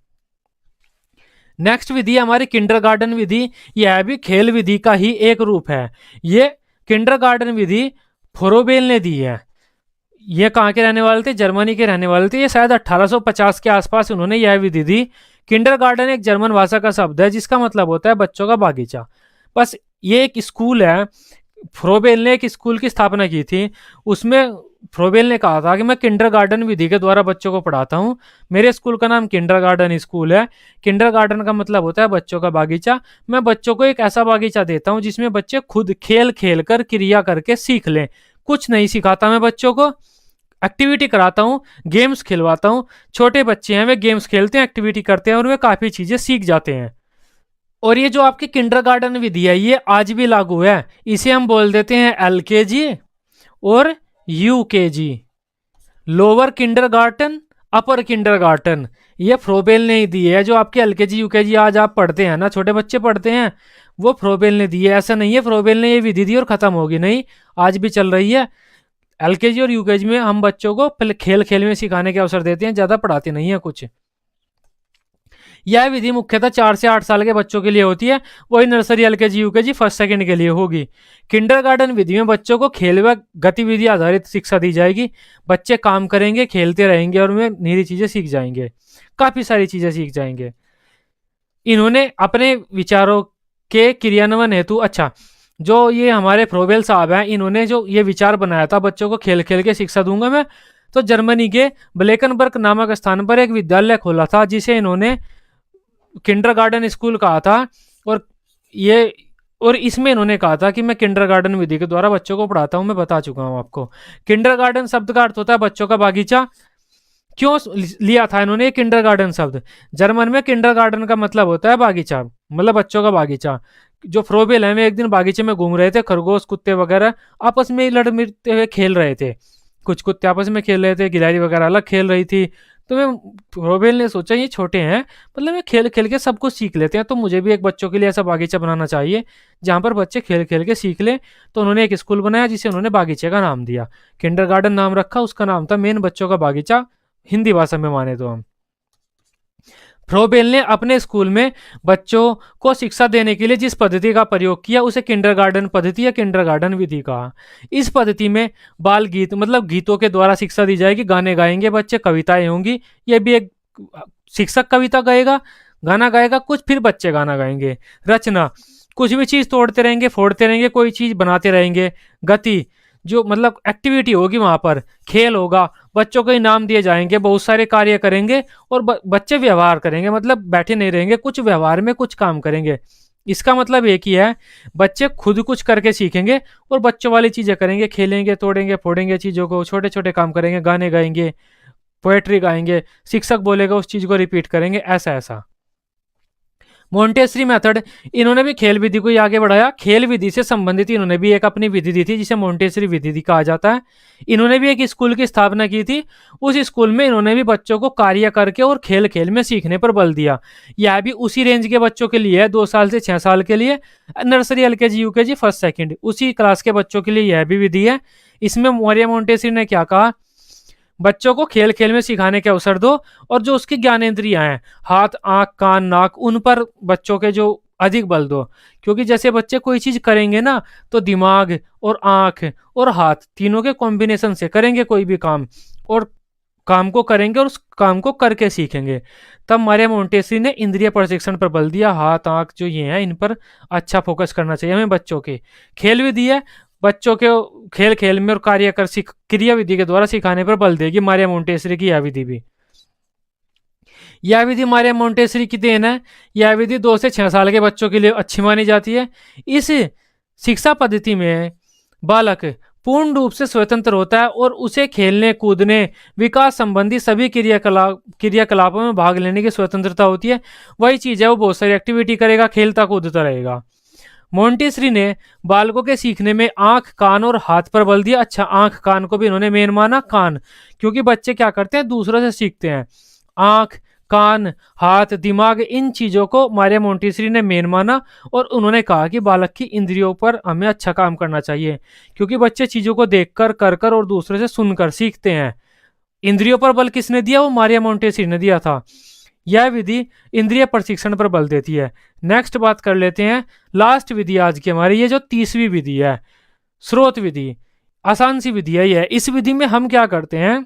नेक्स्ट विधि हमारी किंडरगार्टन विधि। यह भी खेल विधि का ही एक रूप है। ये किंडरगार्टन विधि फ्रोबेल ने दी है। ये कहाँ के रहने वाले थे, जर्मनी के रहने वाले थे। ये शायद 1850 के आसपास उन्होंने यह विधि दी। किंडरगार्टन एक जर्मन भाषा का शब्द है जिसका मतलब होता है बच्चों का बागीचा। बस ये एक स्कूल है, फ्रोबेल ने एक स्कूल की स्थापना की थी। उसमें फ्रोबेल ने कहा था कि मैं किंडरगार्टन विधि के द्वारा बच्चों को पढ़ाता हूँ, मेरे स्कूल का नाम किंडरगार्टन स्कूल है। किंडरगार्टन का मतलब होता है बच्चों का बागीचा। मैं बच्चों को एक ऐसा बागीचा देता हूँ जिसमें बच्चे खुद खेल खेल कर, क्रिया करके सीख लें। कुछ नहीं सिखाता मैं बच्चों को, एक्टिविटी कराता हूँ, गेम्स खिलवाता हूँ। छोटे बच्चे हैं, वे गेम्स खेलते हैं, एक्टिविटी करते हैं और वे काफ़ी चीज़ें सीख जाते हैं। और ये जो आपकी किंडरगार्टन विधि है ये आज भी लागू है। इसे हम बोल देते हैं एलकेजी और यूकेजी, लोअर किंडरगार्टन, अपर किंडरगार्टन। ये फ्रोबेल ने ही दी है। जो आपके एलकेजी यूकेजी आज आप पढ़ते हैं ना, छोटे बच्चे पढ़ते हैं, वो फ्रोबेल ने दी है। ऐसा नहीं है फ्रोबेल ने ये विधि दी और खत्म होगी, नहीं, आज भी चल रही है। एलकेजी और यूकेजी में हम बच्चों को पहले खेल खेल में सिखाने के अवसर देते हैं, ज़्यादा पढ़ाते नहीं है कुछ। यह विधि मुख्यतः 4 से 8 साल के बच्चों के लिए होती है, वही nursery, LKG, UKG, first second के लिए होगी। किंडरगार्टन विधि में बच्चों को खेल व गतिविधि आधारित शिक्षा दी जाएगी। बच्चे काम करेंगे, खेलते रहेंगे और वे नई चीज़ें सीख जाएंगे, काफ़ी सारी चीज़ें सीख जाएंगे। इन्होंने अपने विचारों के क्रियान्वयन हेतु, अच्छा, जो ये हमारे फ्रोबेल साहब हैं, इन्होंने जो ये विचार बनाया था बच्चों को खेल खेल के शिक्षा दूंगा मैं, तो जर्मनी के ब्लेकनबर्ग नामक स्थान पर एक विद्यालय खोला था जिसे इन्होंने किंडरगार्टन स्कूल कहा था। और इसमें इन्होंने कहा था कि मैं किंडरगार्टन विधि के द्वारा बच्चों को पढ़ाता हूं। मैं बता चुका हूं आपको। किंडरगार्टन शब्द का अर्थ होता है बच्चों का बागीचा। क्यों लिया था इन्होंने किंडरगार्टन शब्द? जर्मन में किंडरगार्टन का मतलब होता है बागीचा, मतलब बच्चों का बागीचा। जो फ्रोबेल है, वे एक दिन बागीचे में घूम रहे थे, खरगोश कुत्ते वगैरह आपस में लड़ मिलते हुए खेल रहे थे। कुछ कुत्ते आपस में खेल रहे थे, गिलहरी वगैरह अलग खेल रही थी। तो मैं फ्रोबेल ने सोचा ये छोटे हैं, मतलब ये खेल खेल के सब कुछ सीख लेते हैं, तो मुझे भी एक बच्चों के लिए ऐसा बागीचा बनाना चाहिए जहाँ पर बच्चे खेल खेल के सीख लें। तो उन्होंने एक स्कूल बनाया जिसे उन्होंने बागीचे का नाम दिया, किंडरगार्टन नाम रखा। उसका नाम था मेन बच्चों का बागीचा, हिंदी भाषा में माने तो हम। फ्रोबेल ने अपने स्कूल में बच्चों को शिक्षा देने के लिए जिस पद्धति का प्रयोग किया उसे किंडरगार्टन पद्धति या किंडरगार्टन विधि कहा। इस पद्धति में बाल गीत मतलब गीतों के द्वारा शिक्षा दी जाएगी, गाने गाएंगे बच्चे, कविताएं होंगी। ये भी एक शिक्षक कविता गाएगा, गाना गाएगा कुछ, फिर बच्चे गाना गाएंगे। रचना, कुछ भी चीज तोड़ते रहेंगे, फोड़ते रहेंगे, कोई चीज बनाते रहेंगे। गति, जो मतलब एक्टिविटी होगी वहां पर, खेल होगा, बच्चों को इनाम दिए जाएंगे, बहुत सारे कार्य करेंगे। और बच्चे व्यवहार करेंगे, मतलब बैठे नहीं रहेंगे, कुछ व्यवहार में कुछ काम करेंगे। इसका मतलब एक ही है, बच्चे खुद कुछ करके सीखेंगे और बच्चों वाली चीजें करेंगे, खेलेंगे, तोड़ेंगे, फोड़ेंगे चीजों को, छोटे छोटे काम करेंगे, गाने गाएंगे, पोएट्री गाएंगे, शिक्षक बोलेगा उस चीज को रिपीट करेंगे, ऐसा ऐसा। मोंटेसरी मेथड, इन्होंने भी खेल विधि को ही आगे बढ़ाया। खेल विधि से संबंधित इन्होंने भी एक अपनी विधि दी थी जिसे मोंटेसरी विधि कहा जाता है। इन्होंने भी एक स्कूल की स्थापना की थी। उस स्कूल में इन्होंने भी बच्चों को कार्य करके और खेल खेल में सीखने पर बल दिया। यह भी उसी रेंज के बच्चों के लिए है, 2 साल से 6 साल के लिए, nursery, LKG, UKG, first second, उसी क्लास के बच्चों के लिए यह भी विधि है। इसमें मारिया मोंटेसरी ने क्या कहा, बच्चों को खेल खेल में सिखाने के अवसर दो, और जो उसकी ज्ञानेंद्रियां हैं, हाथ, आंख, कान, नाक, उन पर बच्चों के जो अधिक बल दो। क्योंकि जैसे बच्चे कोई चीज करेंगे ना, तो दिमाग और आंख और हाथ तीनों के कॉम्बिनेशन से करेंगे कोई भी काम, और काम को करेंगे और उस काम को करके सीखेंगे। तब मारिया मोंटेसरी ने इंद्रिय प्रशिक्षण पर बल दिया। हाथ, आंख जो ये हैं, इन पर अच्छा फोकस करना चाहिए हमें बच्चों के। खेल विधि है, बच्चों के खेल खेल में और कार्य कर क्रिया विधि के द्वारा सिखाने पर बल देगी मारिया मोंटेसरी की यह विधि भी। यह विधि मारिया मोंटेसरी की देन है। यह विधि 2 से 6 साल के बच्चों के लिए अच्छी मानी जाती है। इस शिक्षा पद्धति में बालक पूर्ण रूप से स्वतंत्र होता है और उसे खेलने, कूदने, विकास संबंधी सभी क्रियाकलापों में भाग लेने की स्वतंत्रता होती है। वही चीज है, वो बहुत सारी एक्टिविटी करेगा, खेलता कूदता रहेगा। मोंटेसरी ने बालकों के सीखने में आंख, कान और हाथ पर बल दिया। अच्छा, आंख कान को भी इन्होंने मेन माना, कान, क्योंकि बच्चे क्या करते हैं, दूसरों से सीखते हैं। आंख, कान, हाथ, दिमाग, इन चीजों को मारिया मोंटेसरी ने मेन माना। और उन्होंने कहा कि बालक की इंद्रियों पर हमें अच्छा काम करना चाहिए, क्योंकि बच्चे चीजों को देखकर, कर कर और दूसरे से सुनकर सीखते हैं। इंद्रियों पर बल किसने दिया, वो मारिया मोंटेसरी ने दिया था। यह विधि इंद्रिय प्रशिक्षण पर बल देती है। नेक्स्ट बात कर लेते हैं, लास्ट विधि आज की हमारी, ये जो 30वीं विधि है, स्रोत विधि, आसान सी विधि है ये। इस विधि में हम क्या करते हैं,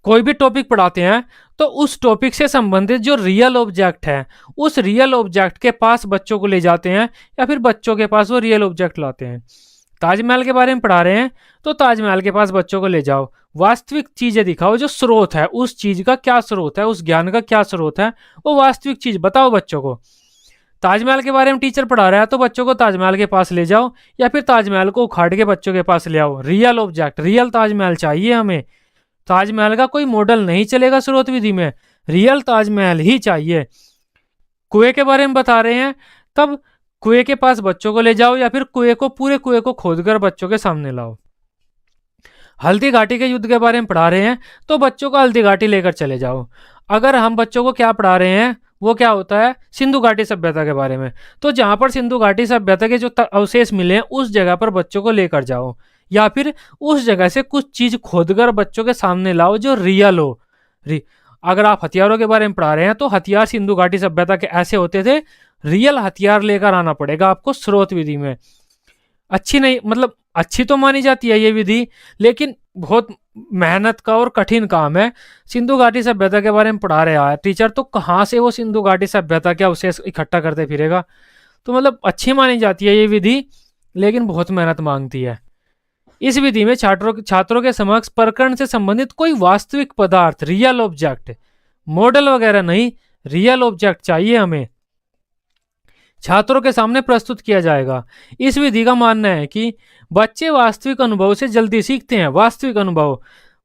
कोई भी टॉपिक पढ़ाते हैं तो उस टॉपिक से संबंधित जो रियल ऑब्जेक्ट है, उस रियल ऑब्जेक्ट के पास बच्चों को ले जाते हैं, या फिर बच्चों के पास वो रियल ऑब्जेक्ट लाते हैं। ताजमहल के बारे में पढ़ा रहे हैं तो ताजमहल के पास बच्चों को ले जाओ, वास्तविक चीजें दिखाओ, जो स्रोत है, उस चीज का क्या स्रोत है, उस ज्ञान का क्या स्रोत है, वो वास्तविक चीज बताओ बच्चों को। ताजमहल के बारे में टीचर पढ़ा रहा है तो बच्चों को ताजमहल के पास ले जाओ, या फिर ताजमहल को उखाड़ के बच्चों के पास ले आओ। रियल ऑब्जेक्ट, रियल ताजमहल चाहिए हमें। ताजमहल का कोई मॉडल नहीं चलेगा स्रोत विधि में, रियल ताजमहल ही चाहिए। कुएं के बारे में बता रहे हैं, तब कुएं के पास बच्चों को ले जाओ, या फिर पूरे कुएं को खोदकर बच्चों के सामने लाओ। हल्दी घाटी के युद्ध के बारे में पढ़ा रहे हैं तो बच्चों को हल्दी घाटी लेकर चले जाओ। अगर हम बच्चों को क्या पढ़ा रहे हैं, वो क्या होता है, सिंधु घाटी सभ्यता के बारे में, तो जहां पर सिंधु घाटी सभ्यता के जो अवशेष मिले हैं उस जगह पर बच्चों को लेकर जाओ, या फिर उस जगह से कुछ चीज खोदकर बच्चों के सामने लाओ जो रियल हो। अगर आप हथियारों के बारे में पढ़ा रहे हैं तो हथियार सिंधु घाटी सभ्यता के ऐसे होते थे, रियल हथियार लेकर आना पड़ेगा आपको स्रोत विधि में। अच्छी नहीं, मतलब अच्छी तो मानी जाती है ये विधि, लेकिन बहुत मेहनत का और कठिन काम है। सिंधु घाटी सभ्यता के बारे में पढ़ा रहा है टीचर, तो कहाँ से वो सिंधु घाटी सभ्यता के अवशेष इकट्ठा करते फिरेगा। तो मतलब अच्छी मानी जाती है ये विधि, लेकिन बहुत मेहनत मांगती है। इस विधि में छात्रों के समक्ष प्रकरण से संबंधित कोई वास्तविक पदार्थ, रियल ऑब्जेक्ट, मॉडल वगैरह नहीं, रियल ऑब्जेक्ट चाहिए हमें, छात्रों के सामने प्रस्तुत किया जाएगा। इस विधि का मानना है कि बच्चे वास्तविक अनुभव से जल्दी सीखते हैं। वास्तविक अनुभव,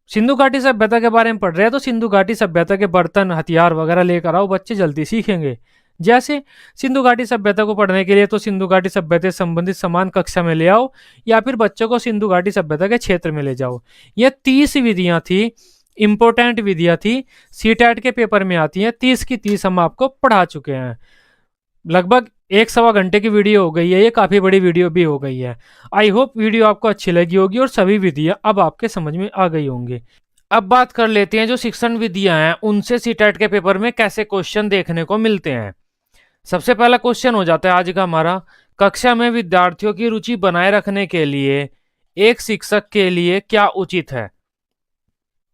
सिंधु घाटी सभ्यता के बारे में पढ़ रहे हैं तो सिंधु घाटी सभ्यता के बर्तन हथियार वगैरह लेकर आओ, बच्चे जल्दी सीखेंगे। जैसे सिंधु घाटी सभ्यता को पढ़ने के लिए तो सिंधु घाटी सभ्यता से संबंधित समान कक्षा में ले आओ या फिर बच्चों को सिंधु घाटी सभ्यता के क्षेत्र में ले जाओ। ये 30 विधियां थी, इंपॉर्टेंट विधियां थी, सीटेट के पेपर में आती हैं। 30 की 30 हम आपको पढ़ा चुके हैं। लगभग 1-1.25 घंटे की वीडियो हो गई है, ये काफी बड़ी वीडियो भी हो गई है। आई होप वीडियो आपको अच्छी लगी होगी और सभी विधियां अब आपके समझ में आ गई होंगी। अब बात कर लेते हैं जो शिक्षण विधियां हैं उनसे सीटेट के पेपर में कैसे क्वेश्चन देखने को मिलते हैं। सबसे पहला क्वेश्चन हो जाता है आज का हमारा, कक्षा में विद्यार्थियों की रुचि बनाए रखने के लिए एक शिक्षक के लिए क्या उचित है?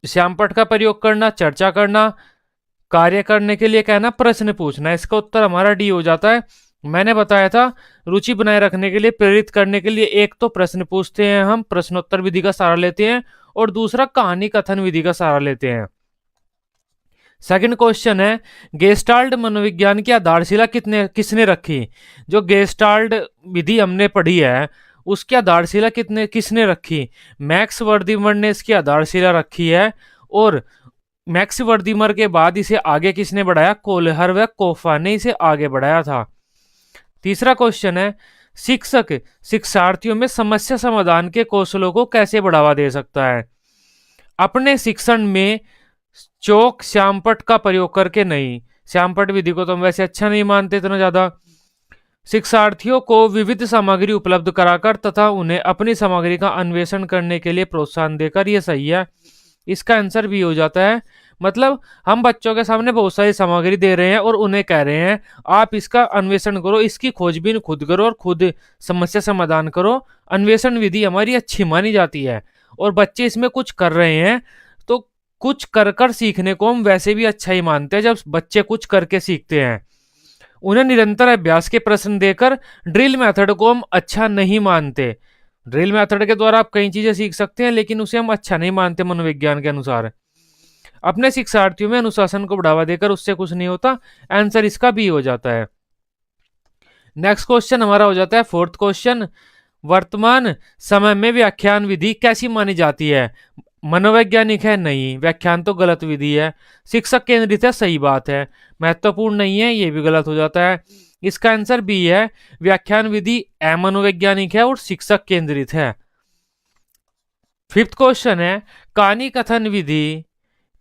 श्यामपट्ट का प्रयोग करना, चर्चा करना, कार्य करने के लिए कहना, प्रश्न पूछना। इसका उत्तर हमारा डी हो जाता है। मैंने बताया था रुचि बनाए रखने के लिए, प्रेरित करने के लिए एक तो प्रश्न पूछते हैं, हम प्रश्नोत्तर विधि का सहारा लेते हैं, और दूसरा कहानी कथन विधि का सहारा लेते हैं। सेकंड क्वेश्चन है, गेस्टाल्ट मनोविज्ञान की आधारशिला किसने रखी? जो गेस्टाल्ट विधि हमने पढ़ी है उसकी आधारशिला किसने रखी? मैक्स वर्दीमर ने इसकी आधारशिला रखी है, और मैक्स वर्दीमर के बाद इसे आगे किसने बढ़ाया? कोल्हर व कोफा ने इसे आगे बढ़ाया था। तीसरा क्वेश्चन है, शिक्षक शिक्षार्थियों में समस्या समाधान के कौशलों को कैसे बढ़ावा दे सकता है? अपने शिक्षण में चौक श्यामपट्ट का प्रयोग करके नहीं, श्यामपट्ट विधि को तो हम वैसे अच्छा नहीं मानते इतना ज्यादा। शिक्षार्थियों को विविध सामग्री उपलब्ध कराकर तथा उन्हें अपनी सामग्री का अन्वेषण करने के लिए प्रोत्साहन देकर, ये सही है। इसका आंसर भी हो जाता है। मतलब हम बच्चों के सामने बहुत सारी सामग्री दे रहे हैं और उन्हें कह रहे हैं आप इसका अन्वेषण करो, इसकी खोजबीन खुद करो और खुद समस्या समाधान करो। अन्वेषण विधि हमारी अच्छी मानी जाती है और बच्चे इसमें कुछ कर रहे हैं तो कुछ कर कर सीखने को हम वैसे भी अच्छा ही मानते हैं। जब बच्चे कुछ करके सीखते हैं, उन्हें निरंतर अभ्यास के प्रश्न देकर ड्रिल मेथड को हम अच्छा नहीं मानते। ड्रिल मेथड के द्वारा आप कई चीजें सीख सकते हैं लेकिन उसे हम अच्छा नहीं मानते मनोविज्ञान के अनुसार। अपने शिक्षार्थियों में अनुशासन को बढ़ावा देकर उससे कुछ नहीं होता। आंसर इसका भी हो जाता है। नेक्स्ट क्वेश्चन हमारा हो जाता है फोर्थ क्वेश्चन, वर्तमान समय में व्याख्यान विधि कैसी मानी जाती है? मनोवैज्ञानिक है? नहीं। व्याख्यान तो गलत विधि है। शिक्षक केंद्रित है? सही बात है। महत्वपूर्ण नहीं है? ये भी गलत हो जाता है। इसका आंसर बी है, व्याख्यान विधि अमनोवैज्ञानिक है और शिक्षक केंद्रित है। फिफ्थ क्वेश्चन है, कहानी कथन विधि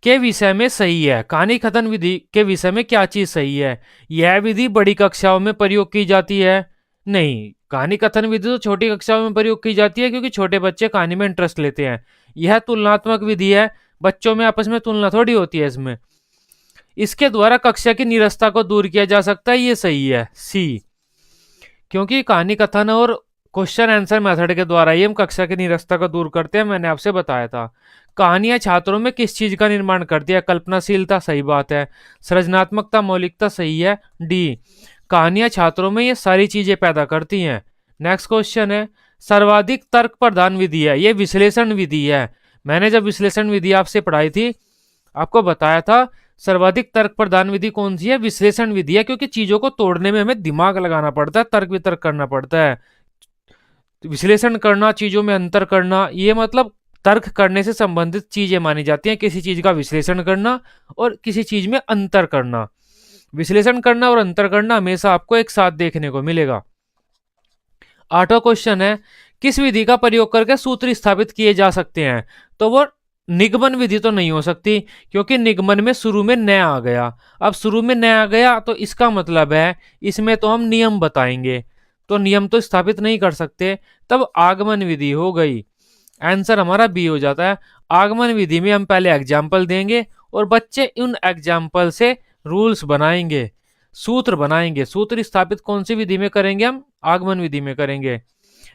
के विषय में सही है? कहानी कथन विधि के विषय में क्या चीज सही है? यह विधि बड़ी कक्षाओं में प्रयोग की जाती है? नहीं। कहानी कथन विधि तो छोटी कक्षाओं में प्रयोग की जाती है क्योंकि छोटे बच्चे कहानी में इंटरेस्ट लेते हैं। यह तुलनात्मक विधि है, बच्चों में आपस में तुलना थोड़ी होती है इसमें। इसके द्वारा कक्षा की नीरसता को दूर किया जा सकता है, ये सही है, सी। क्योंकि कहानी कथन और क्वेश्चन आंसर मेथड के द्वारा ही हम कक्षा की नीरसता को दूर करते हैं। मैंने आपसे बताया था। कहानियां छात्रों में किस चीज का निर्माण करती है? कल्पनाशीलता, सही बात है। सृजनात्मकता, मौलिकता, सही है, डी। कहानियां छात्रों में ये सारी चीजें पैदा करती हैं। नेक्स्ट क्वेश्चन है, सर्वाधिक तर्क प्रधान विधि है? ये विश्लेषण विधि है। मैंने जब विश्लेषण विधि आपसे पढ़ाई थी आपको बताया था सर्वाधिक तर्क प्रधान विधि कौन सी है? विश्लेषण विधि है, क्योंकि चीजों को तोड़ने में हमें दिमाग लगाना पड़ता है, तर्क वितर्क करना पड़ता है। विश्लेषण करना, चीजों में अंतर करना, ये मतलब तर्क करने से संबंधित चीजें मानी जाती हैं। किसी चीज का विश्लेषण करना और किसी चीज में अंतर करना। विश्लेषण करना और अंतर करना हमेशा आपको एक साथ देखने को मिलेगा। आठवां क्वेश्चन है, किस विधि का प्रयोग करके सूत्र स्थापित किए जा सकते हैं? तो वो निगमन विधि तो नहीं हो सकती, क्योंकि निगमन में शुरू में न आ गया। अब शुरू में न आ गया तो इसका मतलब है इसमें तो हम नियम बताएंगे, तो नियम तो स्थापित नहीं कर सकते। तब आगमन विधि हो गई। आंसर हमारा बी हो जाता है। आगमन विधि में हम पहले एग्जाम्पल देंगे और बच्चे उन एग्जाम्पल से रूल्स बनाएंगे, सूत्र बनाएंगे। सूत्र स्थापित कौन सी विधि में करेंगे? हम आगमन विधि में करेंगे।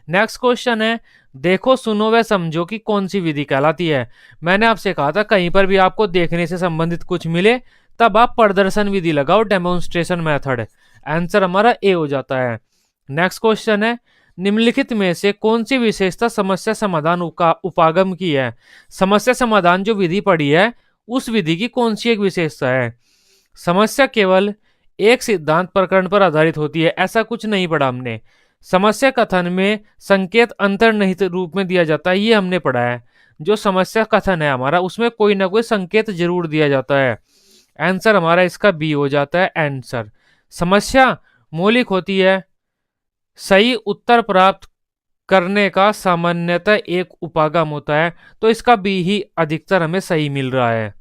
नेक्स्ट क्वेश्चन है, देखो सुनो व समझो की कौन सी विधि कहलाती है? मैंने आपसे कहा था कहीं पर भी आपको देखने से संबंधित कुछ मिले तब आप प्रदर्शन विधि लगाओ, डेमोन्स्ट्रेशन मेथड। आंसर हमारा ए हो जाता है। नेक्स्ट क्वेश्चन है, निम्नलिखित में से कौन सी विशेषता समस्या समाधान उपागम की है? समस्या समाधान जो विधि पढ़ी है उस विधि की कौन सी एक विशेषता है? समस्या केवल एक सिद्धांत प्रकरण पर आधारित होती है, ऐसा कुछ नहीं पढ़ा हमने। समस्या कथन में संकेत अंतर्निहित रूप में दिया जाता है, ये हमने पढ़ा है। जो समस्या कथन है हमारा उसमें कोई ना कोई संकेत जरूर दिया जाता है। आंसर हमारा इसका बी हो जाता है आंसर। समस्या मौलिक होती है, सही उत्तर प्राप्त करने का सामान्यतः एक उपागम होता है, तो इसका बी ही अधिकतर हमें सही मिल रहा है।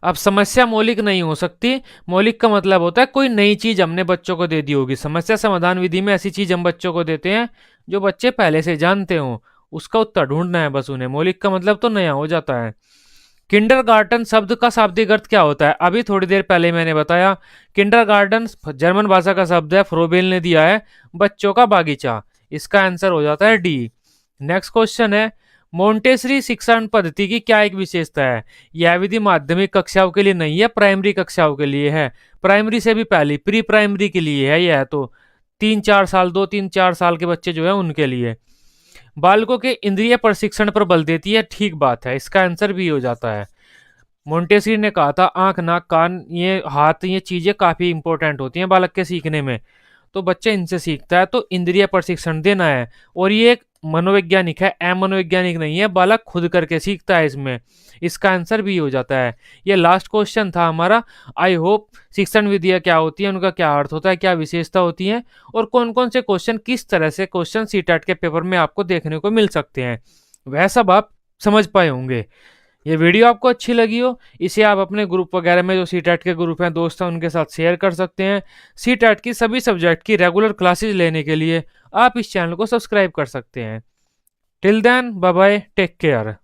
अब समस्या मौलिक नहीं हो सकती। मौलिक का मतलब होता है कोई नई चीज हमने बच्चों को दे दी होगी। समस्या समाधान विधि में ऐसी चीज हम बच्चों को देते हैं जो बच्चे पहले से जानते हो, उसका उत्तर ढूंढना है बस उन्हें। मौलिक का मतलब तो नया हो जाता है। किंडरगार्टन शब्द का शाब्दिक अर्थ क्या होता है? अभी थोड़ी देर पहले मैंने बताया। किंडरगार्टन जर्मन भाषा का शब्द है, फ्रोबेल ने दिया है बच्चों का बागीचा। इसका आंसर हो जाता है डी। नेक्स्ट क्वेश्चन है, मोंटेसरी शिक्षण पद्धति की क्या एक विशेषता है? यह विधि माध्यमिक कक्षाओं के लिए नहीं है, प्राइमरी कक्षाओं के लिए है। प्राइमरी से भी पहले प्री प्राइमरी के लिए है यह, तो 3-4 साल 2-3-4 साल के बच्चे जो है उनके लिए। बालकों के इंद्रिय प्रशिक्षण पर बल देती है, ठीक बात है, इसका आंसर भी हो जाता है। मोंटेसरी ने कहा था आंख नाक कान ये हाथ ये चीजें काफी इंपॉर्टेंट होती हैं बालक के सीखने में, तो बच्चा इनसे सीखता है, तो इंद्रिय प्रशिक्षण देना है। और ये एक मनोवैज्ञानिक है, मनोवैज्ञानिक नहीं है, बालक खुद करके सीखता है इसमें। इसका आंसर भी हो जाता है। ये लास्ट क्वेश्चन था हमारा। आई होप शिक्षण विधियां क्या होती है, उनका क्या अर्थ होता है, क्या विशेषता होती है, और कौन कौन से क्वेश्चन किस तरह से क्वेश्चन सीटेट के पेपर में आपको देखने को मिल सकते हैं, वह सब आप समझ पाए होंगे। ये वीडियो आपको अच्छी लगी हो, इसे आप अपने ग्रुप वगैरह में जो सीटेट के ग्रुप हैं दोस्त हैं उनके साथ शेयर कर सकते हैं। सीटेट की सभी सब्जेक्ट की रेगुलर क्लासेज लेने के लिए आप इस चैनल को सब्सक्राइब कर सकते हैं। Till then bye bye, take care.